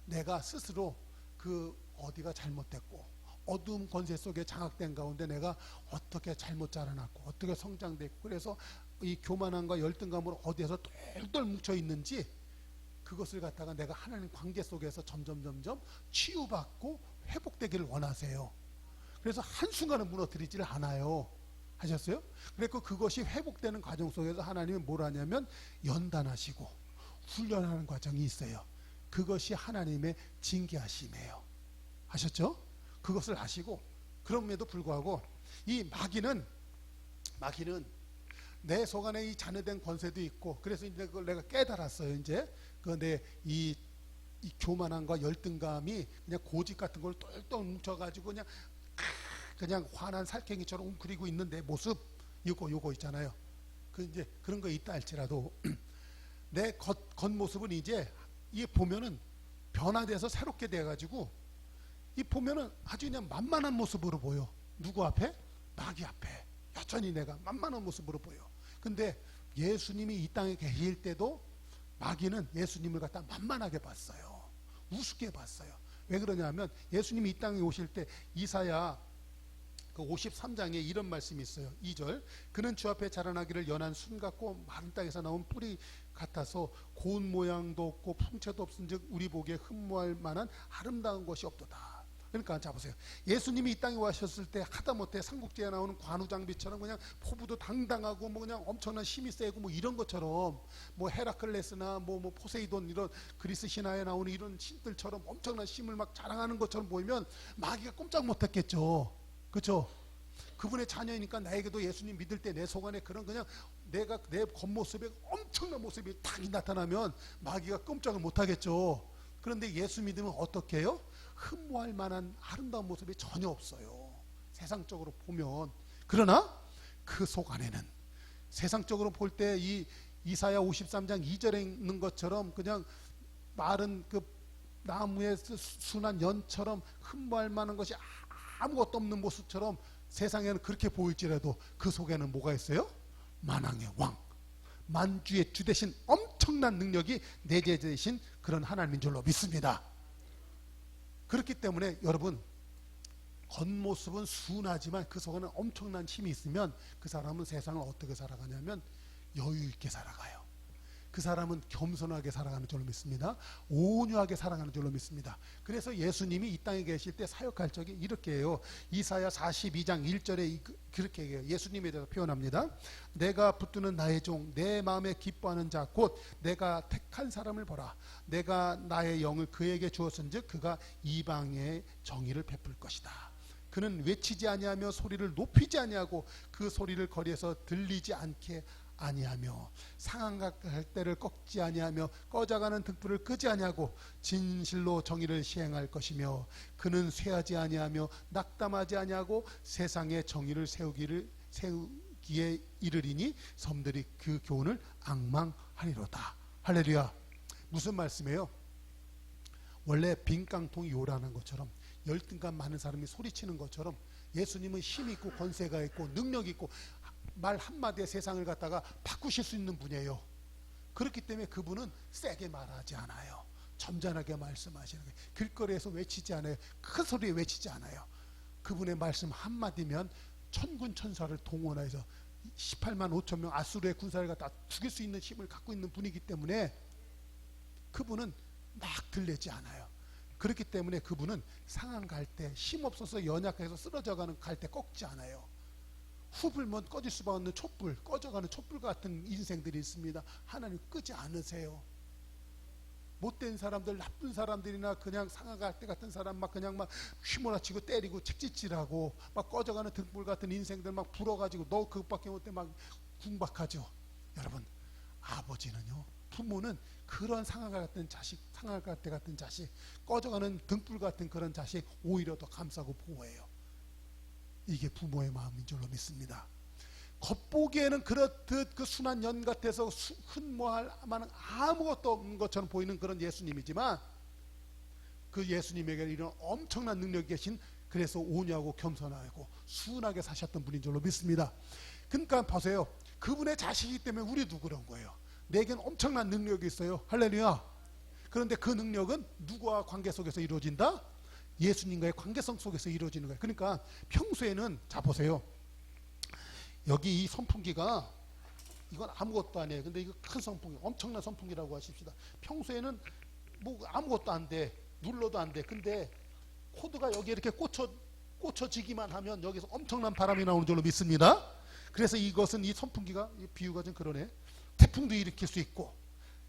내가 스스로 어디가 잘못됐고 어두운 권세 속에 장악된 가운데 내가 어떻게 잘못 자라났고 어떻게 성장됐고 그래서 이 교만함과 열등감으로 어디에서 똘똘 뭉쳐 있는지 그것을 갖다가 내가 하나님 관계 속에서 점점 치유받고 회복되기를 원하세요. 그래서 한순간에 무너뜨리질 않아요. 하셨어요? 그래서 그것이 회복되는 과정 속에서 하나님은 뭘 하냐면 연단하시고 훈련하는 과정이 있어요. 그것이 하나님의 징계하심이에요. 하셨죠? 그것을 아시고, 그럼에도 불구하고 이 마귀는 내 속안에 이 잔해된 권세도 있고, 그래서 이제 그걸 내가 깨달았어요. 이제 그런데 이 교만함과 열등감이 그냥 고집 같은 걸 똘똘 뭉쳐가지고 그냥 화난 살쾡이처럼 웅크리고 있는 내 모습, 요거 있잖아요. 그 이제 그런 거 있다 할지라도 내 겉모습은 이제 이 보면은 변화돼서 새롭게 돼가지고 이 보면은 아주 그냥 만만한 모습으로 보여. 누구 앞에? 마귀 앞에 여전히 내가 만만한 모습으로 보여. 근데 예수님이 이 땅에 계실 때도 마귀는 예수님을 갖다 만만하게 봤어요. 우습게 봤어요. 왜 그러냐면 예수님이 이 땅에 오실 때 이사야 그 53장에 이런 말씀이 있어요. 2절. 그는 주 앞에 자라나기를 연한 순 같고 마른 땅에서 나온 뿌리 같아서 고운 모양도 없고 풍채도 없은즉 우리 보기에 흠모할 만한 아름다운 것이 없도다. 그러니까 자 보세요. 예수님이 이 땅에 오셨을 때 하다못해 삼국지에 나오는 관우장비처럼 그냥 포부도 당당하고 뭐 그냥 엄청난 힘이 세고 뭐 이런 것처럼, 뭐 헤라클레스나 뭐 포세이돈 이런 그리스 신화에 나오는 이런 신들처럼 엄청난 힘을 막 자랑하는 것처럼 보이면 마귀가 꼼짝 못했겠죠. 그렇죠? 그분의 자녀이니까 나에게도 예수님 믿을 때 내 속안에 그런 그냥 내가 내 겉모습에 엄청난 모습이 딱 나타나면 마귀가 꼼짝을 못하겠죠. 그런데 예수 믿으면 어떻게 해요? 흠모할 만한 아름다운 모습이 전혀 없어요. 세상적으로 보면. 그러나 그 속 안에는 세상적으로 볼 때 이 이사야 53장 2절에 있는 것처럼 그냥 마른 그 나무의 순한 연처럼 흠모할 만한 것이 아무것도 없는 모습처럼 세상에는 그렇게 보일지라도 그 속에는 뭐가 있어요? 만왕의 왕, 만주의 주 대신 엄청난 능력이 내재되신 그런 하나님인 줄로 믿습니다. 그렇기 때문에 여러분, 겉모습은 순하지만 그 속에는 엄청난 힘이 있으면 그 사람은 세상을 어떻게 살아가냐면 여유 있게 살아가요. 그 사람은 겸손하게 살아가는 줄로 믿습니다. 온유하게 살아가는 줄로 믿습니다. 그래서 예수님이 이 땅에 계실 때 사역할 적이 이렇게 해요. 이사야 42장 1절에 그렇게 해요. 예수님에 대해서 표현합니다. 내가 붙드는 나의 종, 내 마음에 기뻐하는 자, 곧 내가 택한 사람을 보라. 내가 나의 영을 그에게 주었은즉 그가 이방의 정의를 베풀 것이다. 그는 외치지 아니하며 소리를 높이지 아니하고 그 소리를 거리에서 들리지 않게 아니하며 상한 갈대를 꺾지 아니하며 꺼져가는 등불을 끄지 아니하고 진실로 정의를 시행할 것이며 그는 쇠하지 아니하며 낙담하지 아니하고 세상에 정의를 세우기에 이르리니 섬들이 그 교훈을 앙망하리로다. 할렐루야. 무슨 말씀이에요? 원래 빈 깡통이 요란한 것처럼 열등감 많은 사람이 소리치는 것처럼 예수님은 힘이 있고 권세가 있고 능력이 있고 말 한마디에 세상을 갖다가 바꾸실 수 있는 분이에요. 그렇기 때문에 그분은 세게 말하지 않아요. 점잖하게 말씀하시는 거예요. 길거리에서 외치지 않아요. 큰 소리에 외치지 않아요. 그분의 말씀 한마디면 천군 천사를 동원해서 18만 5천 명 아수르의 군사를 갖다 죽일 수 있는 힘을 갖고 있는 분이기 때문에 그분은 막 들리지 않아요. 그렇기 때문에 그분은 상한 갈대, 힘없어서 연약해서 쓰러져가는 갈대 꺾지 않아요. 후불면 꺼질 수밖에 없는 촛불, 꺼져가는 촛불 같은 인생들이 있습니다. 하나님 끄지 않으세요. 못된 사람들, 나쁜 사람들이나 그냥 상하갈 때 같은 사람 막 그냥 막 휘몰아치고 때리고 책짓질하고 막 꺼져가는 등불 같은 인생들 막 불어가지고 너 그것밖에 못해 막 궁박하죠. 여러분, 아버지는요, 부모는 그런 상하갈 같은 자식, 상하갈 때 같은 자식, 꺼져가는 등불 같은 그런 자식 오히려 더 감싸고 보호해요. 이게 부모의 마음인 줄로 믿습니다. 겉보기에는 그렇듯 그 순한 연 같아서 흠모할 만한 아무것도 없는 것처럼 보이는 그런 예수님이지만 그 예수님에게 이런 엄청난 능력이 계신, 그래서 온유하고 겸손하고 순하게 사셨던 분인 줄로 믿습니다. 그러니까 보세요. 그분의 자식이기 때문에 우리도 그런 거예요. 내겐 엄청난 능력이 있어요. 할렐루야. 그런데 그 능력은 누구와 관계 속에서 이루어진다? 예수님과의 관계성 속에서 이루어지는 거예요. 그러니까 평소에는 자 보세요. 여기 이 선풍기가 이건 아무것도 아니에요. 근데 이거 큰 선풍기, 엄청난 선풍기라고 하십시다. 평소에는 뭐 아무것도 안 돼. 눌러도 안 돼. 근데 코드가 여기 이렇게 꽂혀지기만 하면 여기서 엄청난 바람이 나오는 줄로 믿습니다. 그래서 이것은 이 선풍기가 이 비유가 좀 그러네. 태풍도 일으킬 수 있고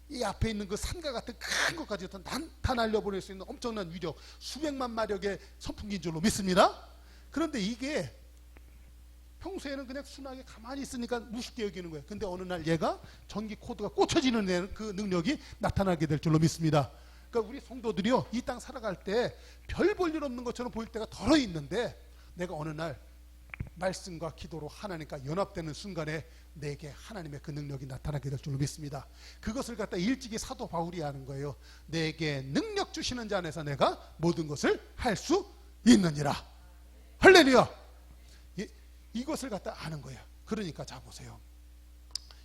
이 앞에 있는 그 산과 같은 큰 것까지 다 날려보낼 수 있는 엄청난 위력, 수백만 마력의 선풍기인 줄로 믿습니다. 그런데 이게 평소에는 그냥 순하게 가만히 있으니까 무섭게 여기는 거예요. 근데 어느 날 얘가 전기 코드가 꽂혀지는 그 능력이 나타나게 될 줄로 믿습니다. 그러니까 우리 성도들이요, 이 땅 살아갈 때 별 볼 일 없는 것처럼 보일 때가 덜어 있는데, 내가 어느 날 말씀과 기도로 하나님과 연합되는 순간에 내게 하나님의 그 능력이 나타나게 될 줄로 믿습니다. 그것을 갖다 일찍이 사도 바울이 하는 거예요. 내게 능력 주시는 자 안에서 내가 모든 것을 할 수 있느니라. 할렐루야. 이것을 갖다 아는 거예요. 그러니까 자 보세요.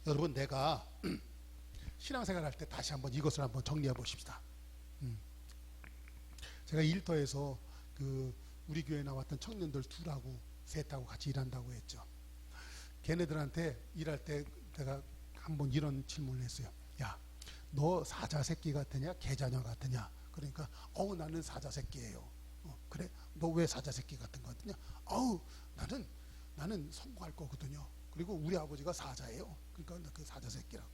여러분, 내가 신앙생활 할 때 다시 한번 이것을 한번 정리해 보십시다. 제가 일터에서 그 우리 교회에 나왔던 청년들 둘하고 셋하고 같이 일한다고 했죠. 걔네들한테 일할 때 내가 한번 이런 질문을 했어요. 야, 너 사자 새끼 같으냐 개자녀 같으냐? 그러니까 나는 사자 새끼예요. 그래? 너 왜 사자 새끼 같은 거 같으냐? 나는 성공할 거거든요. 그리고 우리 아버지가 사자예요. 그러니까 그 사자 새끼라고.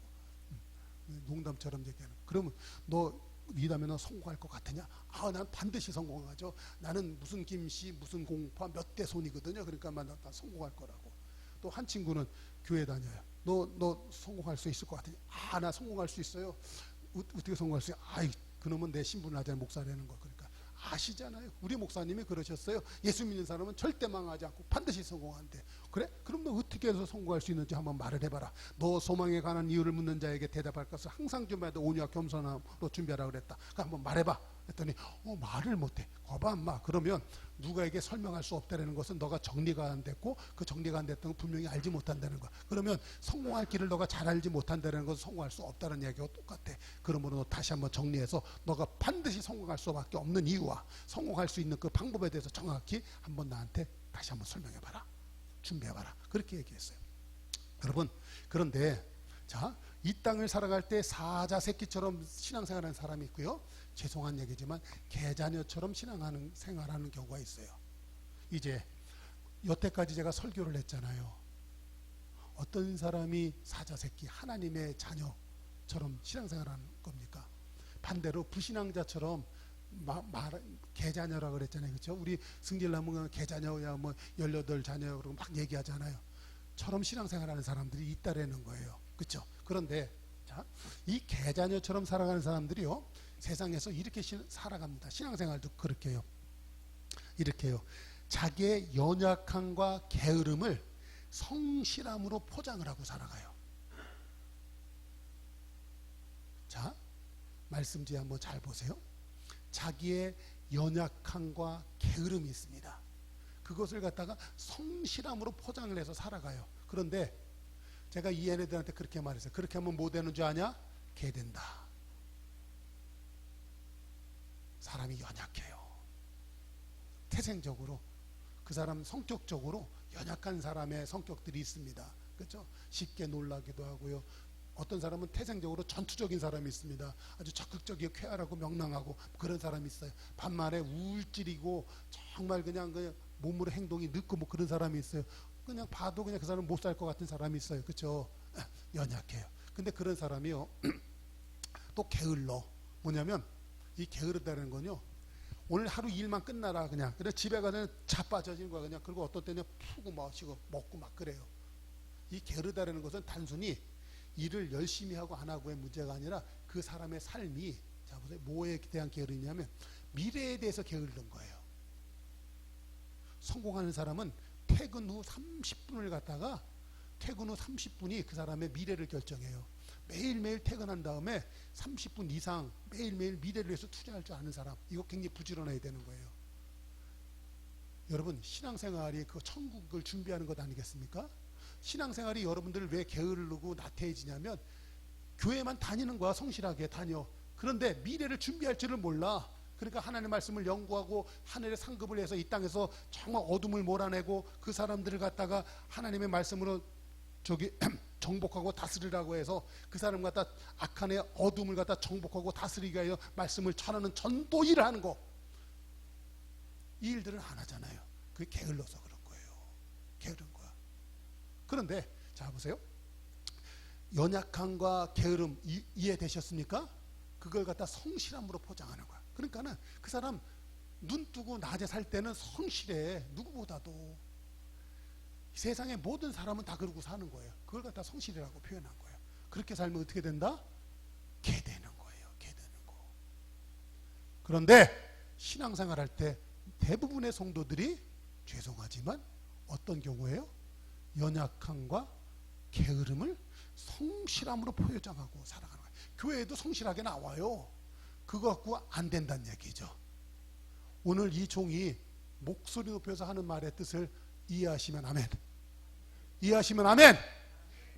농담처럼 얘기하는. 그러면 너 이다면 성공할 것 같으냐? 난 반드시 성공하죠. 나는 무슨 김씨 무슨 공파 몇 대 손이거든요. 그러니까 나 성공할 거라고. 또 한 친구는 교회 다녀요. 너 성공할 수 있을 것 같으냐? 나 성공할 수 있어요. 어떻게 성공할 수 있어요? 그놈은 내 신분을 하자는 목사라는 거. 그러니까 아시잖아요. 우리 목사님이 그러셨어요. 예수 믿는 사람은 절대 망하지 않고 반드시 성공한대. 그래? 그럼 너 어떻게 해서 성공할 수 있는지 한번 말을 해봐라. 너 소망에 관한 이유를 묻는 자에게 대답할 것을 항상 준비하되 온유와 겸손함으로 준비하라 그랬다. 그러니까 한번 말해봐. 했더니 말을 못해. 거봐 인마. 그러면 누가에게 설명할 수 없다는 것은 너가 정리가 안 됐고, 그 정리가 안 됐던 건 분명히 알지 못한다는 거야. 그러면 성공할 길을 너가 잘 알지 못한다는 것은 성공할 수 없다는 얘기가 똑같아. 그러므로 너 다시 한번 정리해서 너가 반드시 성공할 수밖에 없는 이유와 성공할 수 있는 그 방법에 대해서 정확히 한번 나한테 다시 한번 설명해봐라. 준비해봐라. 그렇게 얘기했어요. 여러분, 그런데 자, 이 땅을 살아갈 때 사자 새끼처럼 신앙생활하는 사람이 있고요, 죄송한 얘기지만 개자녀처럼 생활하는 경우가 있어요. 이제 여태까지 제가 설교를 했잖아요. 어떤 사람이 사자 새끼 하나님의 자녀처럼 신앙생활하는 겁니까? 반대로 불신앙자처럼 개자녀라 그랬잖아요. 그렇죠? 우리 승질나면 개자녀야 뭐 18자녀 그러고 막 얘기하잖아요. 처럼 신앙생활하는 사람들이 있다라는 거예요. 그렇죠? 그런데 자, 이 개자녀처럼 살아가는 사람들이요, 세상에서 이렇게 살아갑니다. 신앙생활도 그렇게 해요. 이렇게 해요. 자기의 연약함과 게으름을 성실함으로 포장을 하고 살아가요. 자, 말씀 뒤에 한번 잘 보세요. 자기의 연약함과 게으름이 있습니다. 그것을 갖다가 성실함으로 포장을 해서 살아가요. 그런데 제가 이 애네들한테 그렇게 말했어요. 그렇게 하면 뭐 되는 줄 아냐? 개 된다. 사람이 연약해요. 태생적으로 그 사람 성격적으로 연약한 사람의 성격들이 있습니다. 그렇죠? 쉽게 놀라기도 하고요. 어떤 사람은 태생적으로 전투적인 사람이 있습니다. 아주 적극적이고 쾌활하고 명랑하고 그런 사람이 있어요. 반면에 우울증이고 정말 그냥 몸으로 행동이 늦고 뭐 그런 사람이 있어요. 그냥 봐도 그냥 그 사람 못 살 것 같은 사람이 있어요. 그렇죠? 연약해요. 근데 그런 사람이요, 또 게을러. 뭐냐면 이 게으르다는 건요, 오늘 하루 일만 끝나라 그냥. 그래 집에 가서 자빠져지는 거야 그냥. 그리고 어떤 때는 푸고 마시고 먹고 막 그래요. 이 게으르다는 것은 단순히 일을 열심히 하고 안 하고의 문제가 아니라 그 사람의 삶이, 자 보세요, 뭐에 대한 게으르냐면 미래에 대해서 게으른 거예요. 성공하는 사람은 퇴근 후 30분을 갖다가 퇴근 후 30분이 그 사람의 미래를 결정해요. 매일매일 퇴근한 다음에 30분 이상 매일매일 미래를 위해서 투자할 줄 아는 사람, 이거 굉장히 부지런해야 되는 거예요. 여러분, 신앙생활이 그 천국을 준비하는 것 아니겠습니까? 신앙생활이 여러분들을 왜 게으르고 나태해지냐면 교회만 다니는 거야. 성실하게 다녀. 그런데 미래를 준비할 줄을 몰라. 그러니까 하나님의 말씀을 연구하고 하늘의 상급을 해서 이 땅에서 정말 어둠을 몰아내고 그 사람들을 갖다가 하나님의 말씀으로 정복하고 다스리라고 해서 그 사람 갖다 악한의 어둠을 갖다 정복하고 다스리게 하여 말씀을 전하는 전도 일을 하는 거. 이 일들은 안 하잖아요. 그게 게을러서 그런 거예요. 게으른 거야. 그런데 자 보세요. 연약함과 게으름 이해되셨습니까? 그걸 갖다 성실함으로 포장하는 거야. 그러니까는 그 사람 눈 뜨고 낮에 살 때는 성실해. 누구보다도. 세상의 모든 사람은 다 그러고 사는 거예요. 그걸 갖다 성실이라고 표현한 거예요. 그렇게 살면 어떻게 된다? 개 되는 거예요. 개 되는 거. 그런데 신앙생활 할 때 대부분의 성도들이 죄송하지만 어떤 경우에요? 연약함과 게으름을 성실함으로 포장하고 살아가는 거예요. 교회에도 성실하게 나와요. 그거 갖고 안 된다는 얘기죠. 오늘 이 종이 목소리 높여서 하는 말의 뜻을 이해하시면 아멘. 이해하시면 아멘.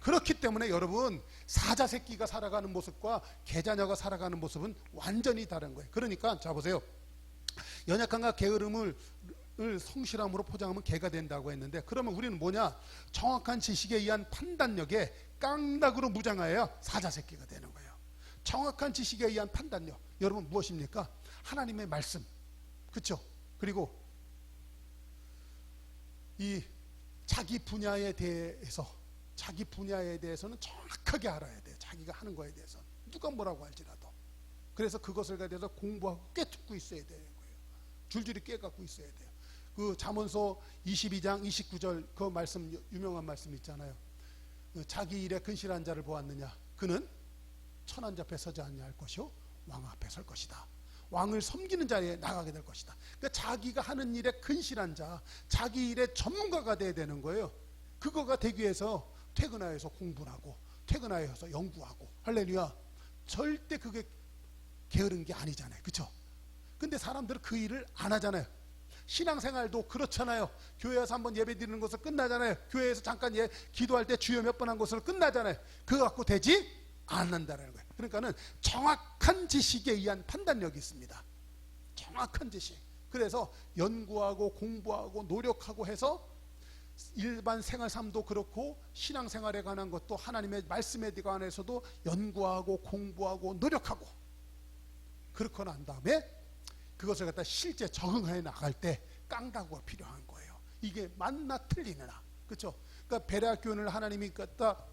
그렇기 때문에 여러분 사자 새끼가 살아가는 모습과 개자녀가 살아가는 모습은 완전히 다른 거예요. 그러니까 자 보세요. 연약함과 게으름을 성실함으로 포장하면 개가 된다고 했는데, 그러면 우리는 뭐냐? 정확한 지식에 의한 판단력에 깡닭으로 무장하여야 사자 새끼가 되는 거예요. 정확한 지식에 의한 판단력, 여러분 무엇입니까? 하나님의 말씀, 그렇죠? 그리고 이 자기 분야에 대해서는 정확하게 알아야 돼요. 자기가 하는 거에 대해서 누가 뭐라고 할지라도. 그래서 그것을 가지고 공부하고 꿰뚫고 있어야 되는 거예요. 줄줄이 꿰갖고 있어야 돼요. 그 잠언서 22장 29절 그 말씀, 유명한 말씀 있잖아요. 자기 일에 근실한 자를 보았느냐? 그는 천한 자 앞에 서지 아니할 것이요 왕 앞에 설 것이다. 왕을 섬기는 자리에 나가게 될 것이다. 그러니까 자기가 하는 일에 근실한 자, 자기 일에 전문가가 돼야 되는 거예요. 그거가 되기 위해서 퇴근하여서 공부를 하고 퇴근하여서 연구하고, 할렐루야. 절대 그게 게으른 게 아니잖아요. 그렇죠? 근데 사람들은 그 일을 안 하잖아요. 신앙생활도 그렇잖아요. 교회에서 한번 예배 드리는 것으로 끝나잖아요. 교회에서 잠깐 기도할 때 주여 몇 번 한 것으로 끝나잖아요. 그거 갖고 되지 않는다는 거예요. 그러니까는 정확한 지식에 의한 판단력이 있습니다. 정확한 지식. 그래서 연구하고 공부하고 노력하고 해서 일반 생활 삶도 그렇고 신앙생활에 관한 것도 하나님의 말씀에 관해서도 연구하고 공부하고 노력하고, 그렇고 난 다음에 그것을 갖다 실제 적응해 나갈 때 깡다구가 필요한 거예요. 이게 맞나 틀리느냐, 그렇죠? 그러니까 베레아 교인을 하나님이 갖다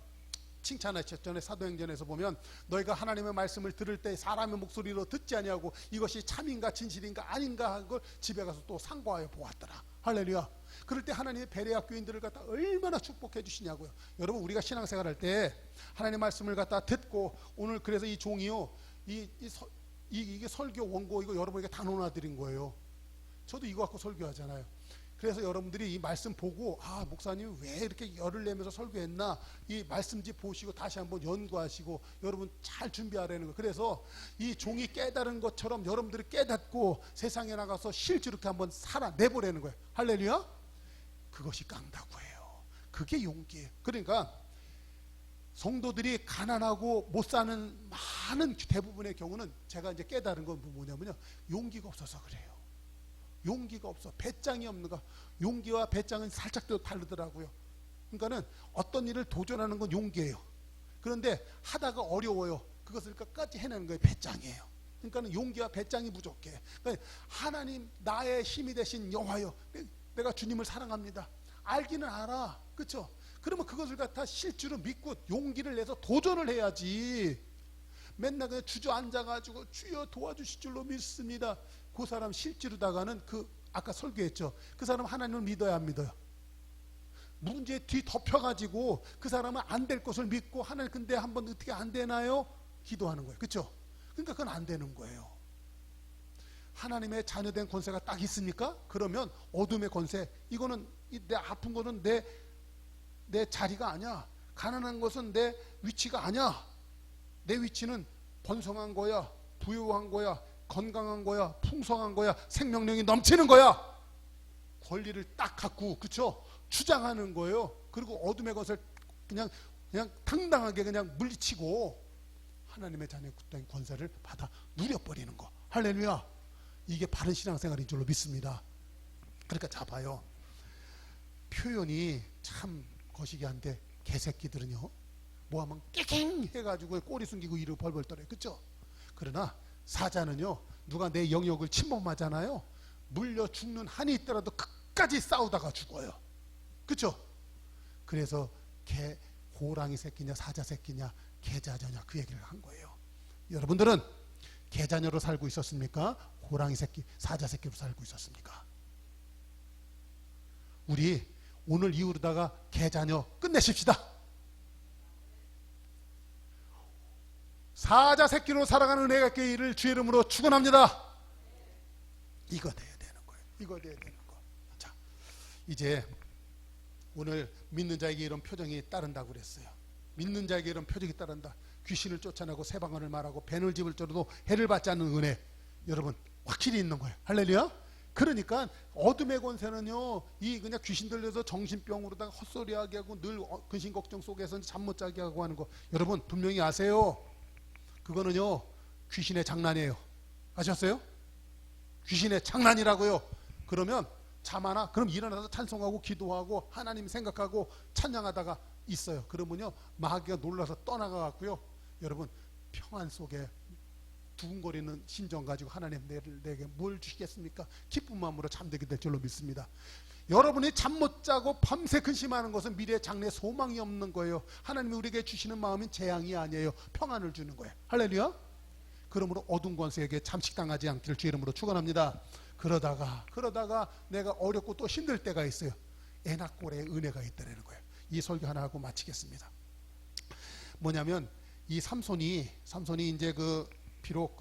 칭찬하셨잖아요. 사도행전에서 보면 너희가 하나님의 말씀을 들을 때 사람의 목소리로 듣지 아니하고 이것이 참인가 진실인가 아닌가 한 걸 집에 가서 또 상고하여 보았더라. 할렐루야. 그럴 때 하나님의 베레아 교인들을 갖다 얼마나 축복해 주시냐고요. 여러분 우리가 신앙생활 할 때 하나님의 말씀을 갖다 듣고, 오늘 그래서 이 종이요 이게 설교 원고 이거 여러분에게 단원화 드린 거예요. 저도 이거 갖고 설교하잖아요. 그래서 여러분들이 이 말씀 보고 목사님이 왜 이렇게 열을 내면서 설교했나, 이 말씀지 보시고 다시 한번 연구하시고 여러분 잘 준비하라는 거예요. 그래서 이 종이 깨달은 것처럼 여러분들이 깨닫고 세상에 나가서 실제로 이렇게 한번 살아내보라는 거예요. 할렐루야. 그것이 깡다구예요. 그게 용기예요. 그러니까 성도들이 가난하고 못 사는 많은 대부분의 경우는 제가 이제 깨달은 건 뭐냐면요, 용기가 없어서 그래요. 용기가 없어. 배짱이 없는 거. 용기와 배짱은 살짝 더 다르더라고요. 그러니까는 어떤 일을 도전하는 건 용기예요. 그런데 하다가 어려워요. 그것을 끝까지 해내는 거예요. 배짱이에요. 그러니까는 용기와 배짱이 부족해. 그러니까 하나님 나의 힘이 되신 여호와여, 내가 주님을 사랑합니다. 알기는 알아. 그렇죠? 그러면 그것을 갖다 실제로 믿고 용기를 내서 도전을 해야지. 맨날 그냥 주저앉아가지고 주여 도와주실 줄로 믿습니다. 그 사람 실제로다가는 아까 설교했죠. 그 사람 하나님을 믿어야 안 믿어요. 문제에 뒤덮여가지고 그 사람은 안 될 것을 믿고 하나님 근데 한번 어떻게 안 되나요? 기도하는 거예요. 그렇죠? 그러니까 그건 안 되는 거예요. 하나님의 자녀된 권세가 딱 있습니까? 그러면 어둠의 권세, 이거는 내 아픈 거는 내 자리가 아니야. 가난한 것은 내 위치가 아니야. 내 위치는 번성한 거야, 부유한 거야, 건강한 거야, 풍성한 거야, 생명력이 넘치는 거야. 권리를 딱 갖고, 그렇죠? 주장하는 거예요. 그리고 어둠의 것을 그냥 당당하게 그냥 물리치고 하나님의 자녀된 권세를 받아 누려버리는 거. 할렐루야. 이게 바른 신앙생활인 줄로 믿습니다. 그러니까 자 봐요. 표현이 참 거시기한데 개새끼들은요 뭐하면 깨갱 해가지고 꼬리 숨기고 이를 벌벌 떨어요. 그렇죠? 그러나 사자는요 누가 내 영역을 침범하잖아요, 물려 죽는 한이 있더라도 끝까지 싸우다가 죽어요. 그렇죠? 그래서 호랑이 새끼냐 사자 새끼냐 개자녀냐 그 얘기를 한 거예요. 여러분들은 개자녀로 살고 있었습니까? 호랑이 새끼 사자 새끼로 살고 있었습니까? 우리 오늘 이후로다가 개자녀 끝내십시다. 사자 새끼로 살아가는 은혜가 있게 이를 주의 이름으로 축원합니다. 이거 돼야 되는 거예요. 이거 돼야 되는 거. 자, 이제 오늘 믿는 자에게 이런 표정이 따른다고 그랬어요. 믿는 자에게 이런 표정이 따른다. 귀신을 쫓아내고 새방언을 말하고 뱀을 집을 쪄도 해를 받지 않는 은혜, 여러분 확실히 있는 거예요. 할렐루야. 그러니까 어둠의 권세는요, 이 그냥 귀신 들려서 정신병으로다가 헛소리하게 하고 늘 근심 걱정 속에서 잠 못 자게 하고 하는 거, 여러분 분명히 아세요. 그거는요 귀신의 장난이에요. 아셨어요? 귀신의 장난이라고요. 그러면 자마나 그럼 일어나서 찬송하고 기도하고 하나님 생각하고 찬양하다가 있어요. 그러면요 마귀가 놀라서 떠나가 갖고요, 여러분 평안 속에 두근거리는 심정 가지고 하나님 내게 뭘 주시겠습니까? 기쁜 마음으로 잠들게 될 줄로 믿습니다. 여러분이 잠 못 자고 밤새 근심하는 것은 미래의 장래에 소망이 없는 거예요. 하나님이 우리에게 주시는 마음은 재앙이 아니에요. 평안을 주는 거예요. 할렐루야. 그러므로 어두운 권세에게 잠식당하지 않기를 주의 이름으로 축원합니다. 그러다가 내가 어렵고 또 힘들 때가 있어요. 에나꼴의 은혜가 있다라는 거예요. 이 설교 하나 하고 마치겠습니다. 뭐냐면 이 삼손이 이제 비록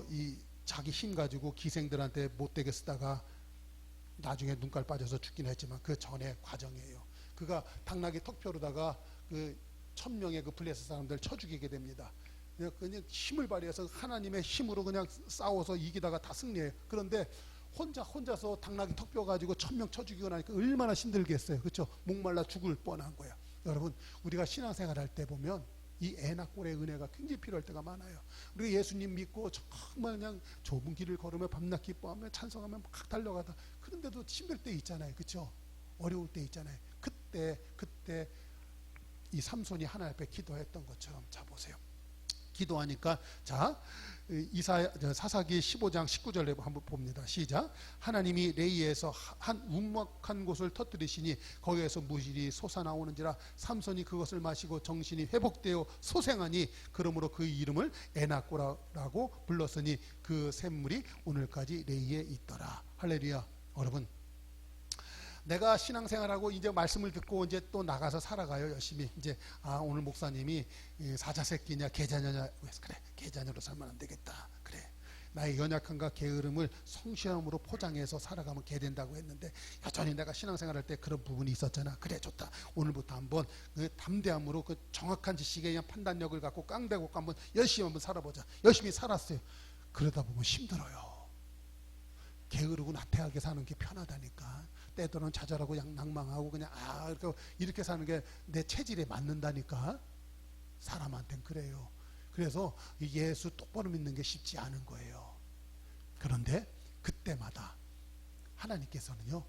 이 자기 힘 가지고 기생들한테 못되게 쓰다가 나중에 눈깔 빠져서 죽긴 했지만 그 전에 과정이에요. 그가 당나귀 턱표로다가 1000명의 그 블레셋 사람들 쳐 죽이게 됩니다. 그냥 힘을 발휘해서 하나님의 힘으로 그냥 싸워서 이기다가 다 승리해요. 그런데 혼자서 당나귀 턱뼈 가지고 1000명 쳐 죽이고 나니까 얼마나 힘들겠어요. 그렇죠? 목말라 죽을 뻔한 거야. 여러분 우리가 신앙생활 할 때 보면 이 에나꼴의 은혜가 굉장히 필요할 때가 많아요. 우리가 예수님 믿고 정말 그냥 좁은 길을 걸으며 밤낮 기뻐하며 찬송하며 막 달려가다, 그런데도 힘들 때 있잖아요. 그렇죠? 어려울 때 있잖아요. 그때 이 삼손이 하나님 앞에 기도했던 것처럼, 자 보세요. 기도하니까 사사기 15장 19절에 한번 봅니다. 시작. 하나님이 레이에서 한 운목한 곳을 터뜨리시니 거기에서 물이 솟아나오는지라 삼손이 그것을 마시고 정신이 회복되어 소생하니 그러므로 그 이름을 에나꼬라고 불렀으니 그 샘물이 오늘까지 레이에 있더라. 할렐루야. 여러분 내가 신앙생활하고 이제 말씀을 듣고 이제 또 나가서 살아가요. 열심히. 이제 오늘 목사님이 사자 새끼냐 개자녀냐, 그래 개자녀로 살면 안 되겠다. 그래 나의 연약함과 게으름을 성실함으로 포장해서 살아가면 개 된다고 했는데 여전히 내가 신앙생활할 때 그런 부분이 있었잖아. 그래 좋다. 오늘부터 한번 담대함으로 정확한 지식에 의한 판단력을 갖고 깡대고 한번 열심히 한번 살아보자. 열심히 살았어요. 그러다 보면 힘들어요. 게으르고 나태하게 사는 게 편하다니까. 때로는 좌절하고 낭망하고 그냥 이렇게 사는 게 내 체질에 맞는다니까. 사람한테는 그래요. 그래서 예수 똑바로 믿는 게 쉽지 않은 거예요. 그런데 그때마다 하나님께서는요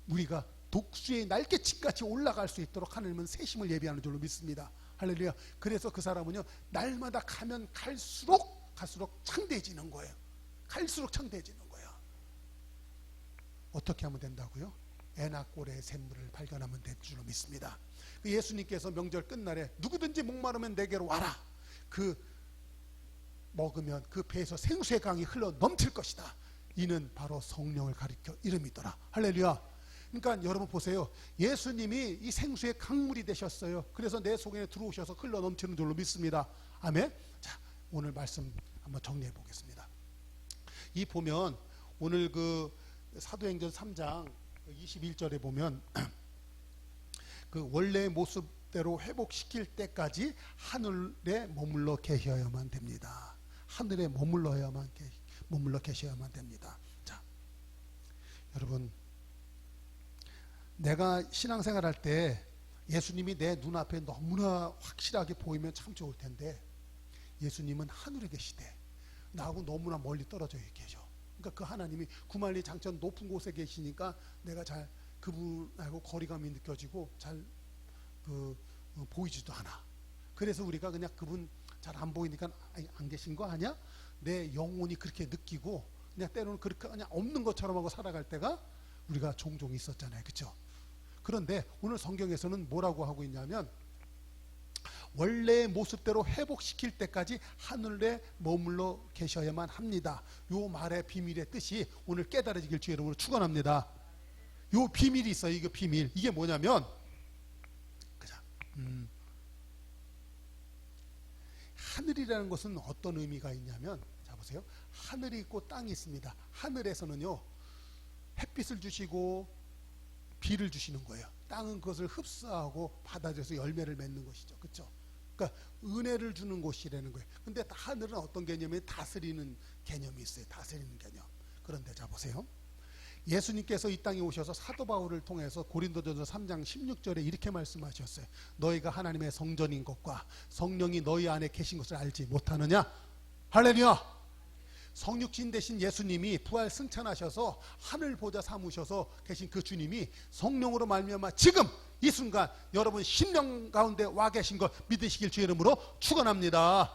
우리가 독수의 날개짓같이 올라갈 수 있도록 하나님은 새심을 예비하는 줄로 믿습니다. 할렐루야. 그래서 그 사람은요 날마다 가면 갈수록 창대해지는 거예요. 갈수록 창대해지는 거예요. 어떻게 하면 된다고요? 에나꼴의 샘물을 발견하면 될 줄로 믿습니다. 예수님께서 명절 끝날에 누구든지 목마르면 내게로 와라. 먹으면 그 배에서 생수의 강이 흘러 넘칠 것이다. 이는 바로 성령을 가리켜 이름이더라. 할렐루야. 그러니까 여러분 보세요. 예수님이 이 생수의 강물이 되셨어요. 그래서 내 속에 들어오셔서 흘러 넘치는 줄로 믿습니다. 아멘. 자, 오늘 말씀 한번 정리해 보겠습니다. 이 보면 오늘 사도행전 3장 21절에 보면 그 원래의 모습대로 회복시킬 때까지 하늘에 머물러 계셔야만 됩니다. 하늘에 머물러 계셔야만 됩니다. 자, 여러분 내가 신앙생활 할 때 예수님이 내 눈앞에 너무나 확실하게 보이면 참 좋을 텐데 예수님은 하늘에 계시되 나하고 너무나 멀리 떨어져 계셔. 그러니까 그 하나님이 구만리 장천 높은 곳에 계시니까 내가 잘 그분하고 거리감이 느껴지고 잘 보이지도 않아. 그래서 우리가 그냥 그분 잘 안 보이니까 안 계신 거 아니야? 내 영혼이 그렇게 느끼고 그냥 때로는 그렇게 그냥 없는 것처럼 하고 살아갈 때가 우리가 종종 있었잖아요. 그렇죠? 그런데 오늘 성경에서는 뭐라고 하고 있냐면 원래의 모습대로 회복시킬 때까지 하늘에 머물러 계셔야만 합니다. 요 말의 비밀의 뜻이 오늘 깨달아지길 주의 이름으로 축원합니다. 요 비밀이 있어요. 이거 비밀. 이게 뭐냐면 하늘이라는 것은 어떤 의미가 있냐면, 자 보세요. 하늘이 있고 땅이 있습니다. 하늘에서는요 햇빛을 주시고 비를 주시는 거예요. 땅은 그것을 흡수하고 받아들여서 열매를 맺는 것이죠. 그렇죠? 그러니까 은혜를 주는 곳이라는 거예요. 근데 하늘은 어떤 개념이 다스리는 개념이 있어요. 다스리는 개념. 그런데 자 보세요. 예수님께서 이 땅에 오셔서 사도 바울을 통해서 고린도전서 3장 16절에 이렇게 말씀하셨어요. 너희가 하나님의 성전인 것과 성령이 너희 안에 계신 것을 알지 못하느냐? 할렐루야. 성육신 대신 예수님이 부활 승천하셔서 하늘 보좌 삼으셔서 계신 그 주님이 성령으로 말미암아 지금 이 순간 여러분 심령 가운데 와 계신 것 믿으시길 주의 이름으로 축원합니다.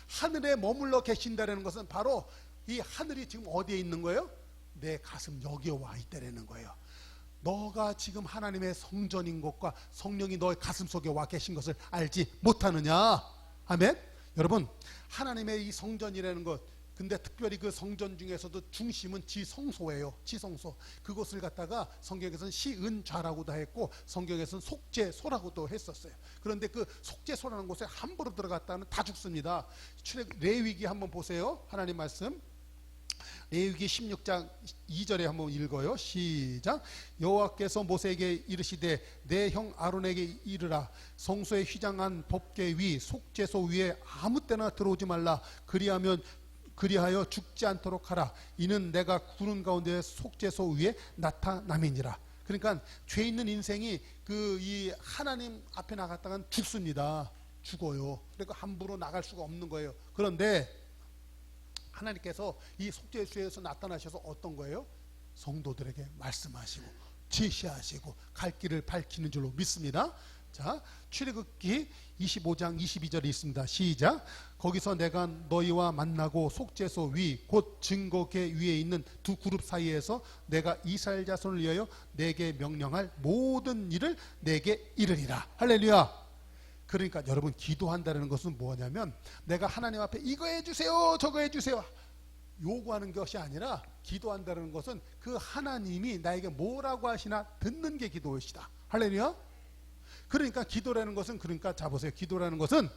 하늘에 머물러 계신다는 것은 바로 이 하늘이 지금 어디에 있는 거예요? 내 가슴 여기에 와 있다는 거예요. 너가 지금 하나님의 성전인 것과 성령이 너의 가슴 속에 와 계신 것을 알지 못하느냐? 아멘. 여러분 하나님의 이 성전이라는 것, 근데 특별히 그 성전 중에서도 중심은 지성소예요. 지성소. 그것을 갖다가 성경에서는 시은좌라고도 했고 성경에서는 속죄소라고도 했었어요. 그런데 그 속죄소라는 곳에 함부로 들어갔다는 다 죽습니다. 레위기 한번 보세요. 하나님 말씀 레위기 16장 2절에 한번 읽어요. 시작. 여호와께서 모세에게 이르시되 내 형 아론에게 이르라. 성소에 휘장한 법궤 위 속죄소 위에 아무 때나 들어오지 말라. 그리하여 죽지 않도록 하라. 이는 내가 구름 가운데 속죄소 위에 나타남이니라. 그러니까 죄 있는 인생이 이 하나님 앞에 나갔다간 죽습니다. 죽어요. 그러니까 함부로 나갈 수가 없는 거예요. 그런데 하나님께서 이 속죄소에서 나타나셔서 어떤 거예요? 성도들에게 말씀하시고 제시하시고 갈 길을 밝히는 줄로 믿습니다. 자, 출애굽기 25장 22절이 있습니다. 시작. 거기서 내가 너희와 만나고 속죄소 위 곧 증거궤 위에 있는 두 그룹 사이에서 내가 이스라엘 자손을 위하여 내게 명령할 모든 일을 내게 이르리라. 할렐루야. 그러니까 여러분 기도한다는 것은 뭐냐면 내가 하나님 앞에 이거 해주세요 저거 해주세요 요구하는 것이 아니라 기도한다는 것은 그 하나님이 나에게 뭐라고 하시나 듣는 게 기도이시다. 할렐루야. 그러니까 기도라는 것은 그러니까 자 보세요. 기도라는 것은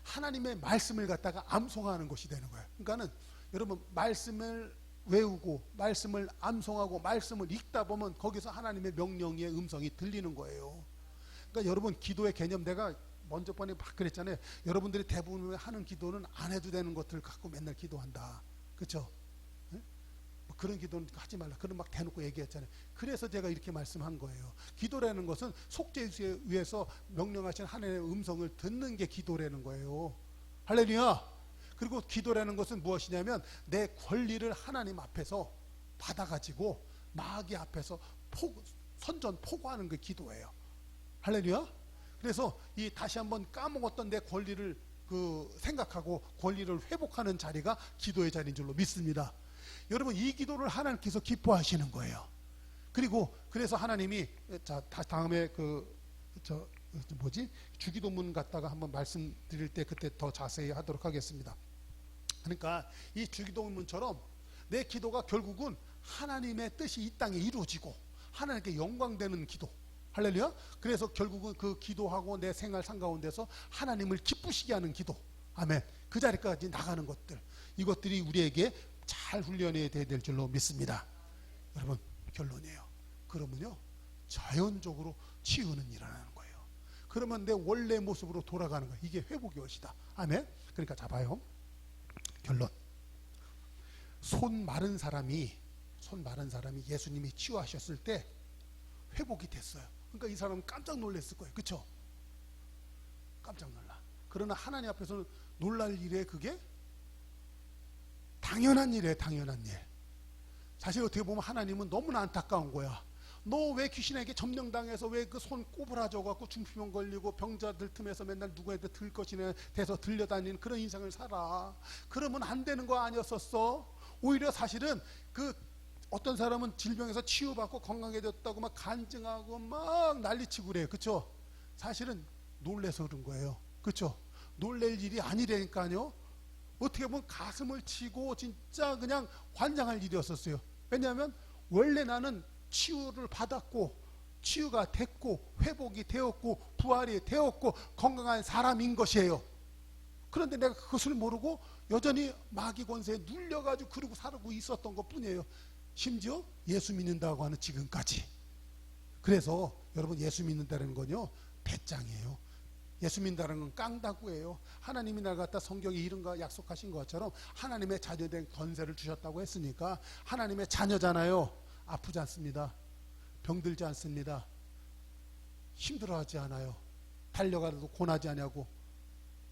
하나님의 말씀을 갖다가 암송하는 것이 되는 거예요. 그러니까는 여러분 말씀을 외우고 말씀을 암송하고 말씀을 읽다 보면 거기서 하나님의 명령의 음성이 들리는 거예요. 그러니까 여러분 기도의 개념 내가 먼저 번에 막 그랬잖아요. 여러분들이 대부분 하는 기도는 안 해도 되는 것들을 갖고 맨날 기도한다. 그렇죠? 뭐 그런 기도는 하지 말라. 그런 막 대놓고 얘기했잖아요. 그래서 제가 이렇게 말씀한 거예요. 기도라는 것은 속죄에 위해서 명령하신 하나님의 음성을 듣는 게 기도라는 거예요. 할렐루야. 그리고 기도라는 것은 무엇이냐면 내 권리를 하나님 앞에서 받아가지고 마귀 앞에서 선전 포고하는 게 기도예요. 할렐루야. 그래서 이 다시 한번 까먹었던 내 권리를 생각하고 권리를 회복하는 자리가 기도의 자리인 줄로 믿습니다. 여러분 이 기도를 하나님께서 기뻐하시는 거예요. 그리고 그래서 하나님이 자 다음에 주기도문 갖다가 한번 말씀드릴 때 그때 더 자세히 하도록 하겠습니다. 그러니까 이 주기도문처럼 내 기도가 결국은 하나님의 뜻이 이 땅에 이루어지고 하나님께 영광되는 기도. 할렐루야. 그래서 결국은 그 기도하고 내 생활 상가운데서 하나님을 기쁘시게 하는 기도. 아멘. 그 자리까지 나가는 것들, 이것들이 우리에게 잘 훈련해야 될 줄로 믿습니다. 여러분 결론이에요. 그러면요 자연적으로 치유는 일어나는 거예요. 그러면 내 원래 모습으로 돌아가는 거예요. 이게 회복의 것이다. 아멘. 그러니까 잡아요. 결론. 손 마른 사람이 예수님이 치유하셨을 때 회복이 됐어요. 그러니까 이 사람은 깜짝 놀랐을 거예요. 그렇죠? 깜짝 놀라. 그러나 하나님 앞에서는 놀랄 일에 그게 당연한 일이에요. 당연한 일. 사실 어떻게 보면 하나님은 너무나 안타까운 거야. 너 왜 귀신에게 점령당해서 왜 그 손 꼬부라져 갖고 중풍병 걸리고 병자들 틈에서 맨날 누구한테 들 것이네 돼서 들려다니는 그런 인생을 살아. 그러면 안 되는 거 아니었었어? 오히려 사실은 그 어떤 사람은 질병에서 치유받고 건강해졌다고 막 간증하고 막 난리치고 그래요. 그렇죠? 사실은 놀래서 그런 거예요. 그렇죠? 놀랄 일이 아니라니까요. 어떻게 보면 가슴을 치고 진짜 그냥 환장할 일이었었어요. 왜냐하면 원래 나는 치유를 받았고 치유가 됐고 회복이 되었고 부활이 되었고 건강한 사람인 것이에요. 그런데 내가 그것을 모르고 여전히 마귀 권세에 눌려가지고 그러고 살고 있었던 것 뿐이에요. 심지어 예수 믿는다고 하는 지금까지. 그래서 여러분 예수 믿는다는 건요 배짱이에요. 예수 믿는다는 건 깡다구예요. 하나님이 날 갖다 성경에 이른가 약속하신 것처럼 하나님의 자녀된 권세를 주셨다고 했으니까 하나님의 자녀잖아요. 아프지 않습니다. 병들지 않습니다. 힘들어하지 않아요. 달려가도 고나지 않냐고.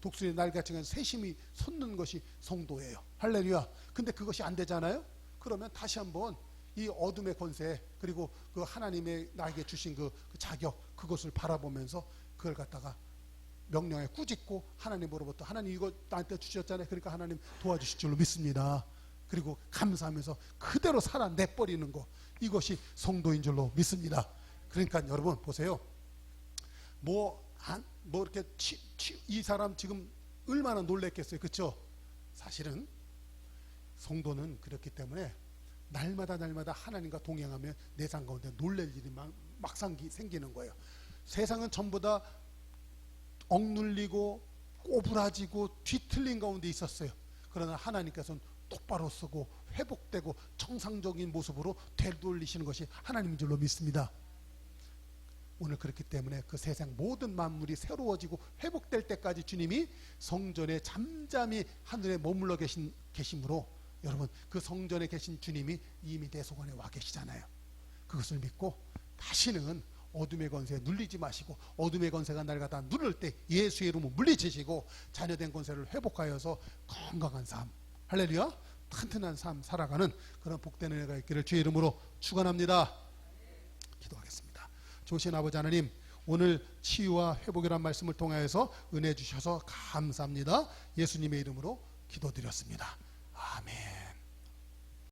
독수리 날같이 세심히 솟는 것이 성도예요. 할렐루야. 근데 그것이 안 되잖아요. 그러면 다시 한번 이 어둠의 권세 그리고 그 하나님의 나에게 주신 그 자격 그것을 바라보면서 그걸 갖다가 명령에 꾸짖고 하나님으로부터 하나님 이거 나한테 주셨잖아요. 그러니까 하나님 도와주실 줄로 믿습니다. 그리고 감사하면서 그대로 살아내버리는 거 이것이 성도인 줄로 믿습니다. 그러니까 여러분 보세요. 뭐 이렇게 이 사람 지금 얼마나 놀랬겠어요. 그렇죠? 사실은 성도는 그렇기 때문에 날마다 하나님과 동행하면 내 삶 가운데 놀랄 일이 막상 생기는 거예요. 세상은 전부 다 억눌리고 꼬부라지고 뒤틀린 가운데 있었어요. 그러나 하나님께서는 똑바로 쓰고 회복되고 정상적인 모습으로 되돌리시는 것이 하나님인 줄로 믿습니다. 오늘 그렇기 때문에 그 세상 모든 만물이 새로워지고 회복될 때까지 주님이 성전에 잠잠히 하늘에 머물러 계심으로 여러분 그 성전에 계신 주님이 이미 내 속 안에 와 계시잖아요. 그것을 믿고 다시는 어둠의 권세에 눌리지 마시고 어둠의 권세가 날 갖다 누를 때 예수의 이름으로 물리치시고 자녀된 권세를 회복하여서 건강한 삶 할렐루야 튼튼한 삶 살아가는 그런 복된 은혜가 있기를 주의 이름으로 축원합니다. 기도하겠습니다. 좋으신 아버지 하나님 오늘 치유와 회복이란 말씀을 통하여서 은혜 주셔서 감사합니다. 예수님의 이름으로 기도드렸습니다. 아멘.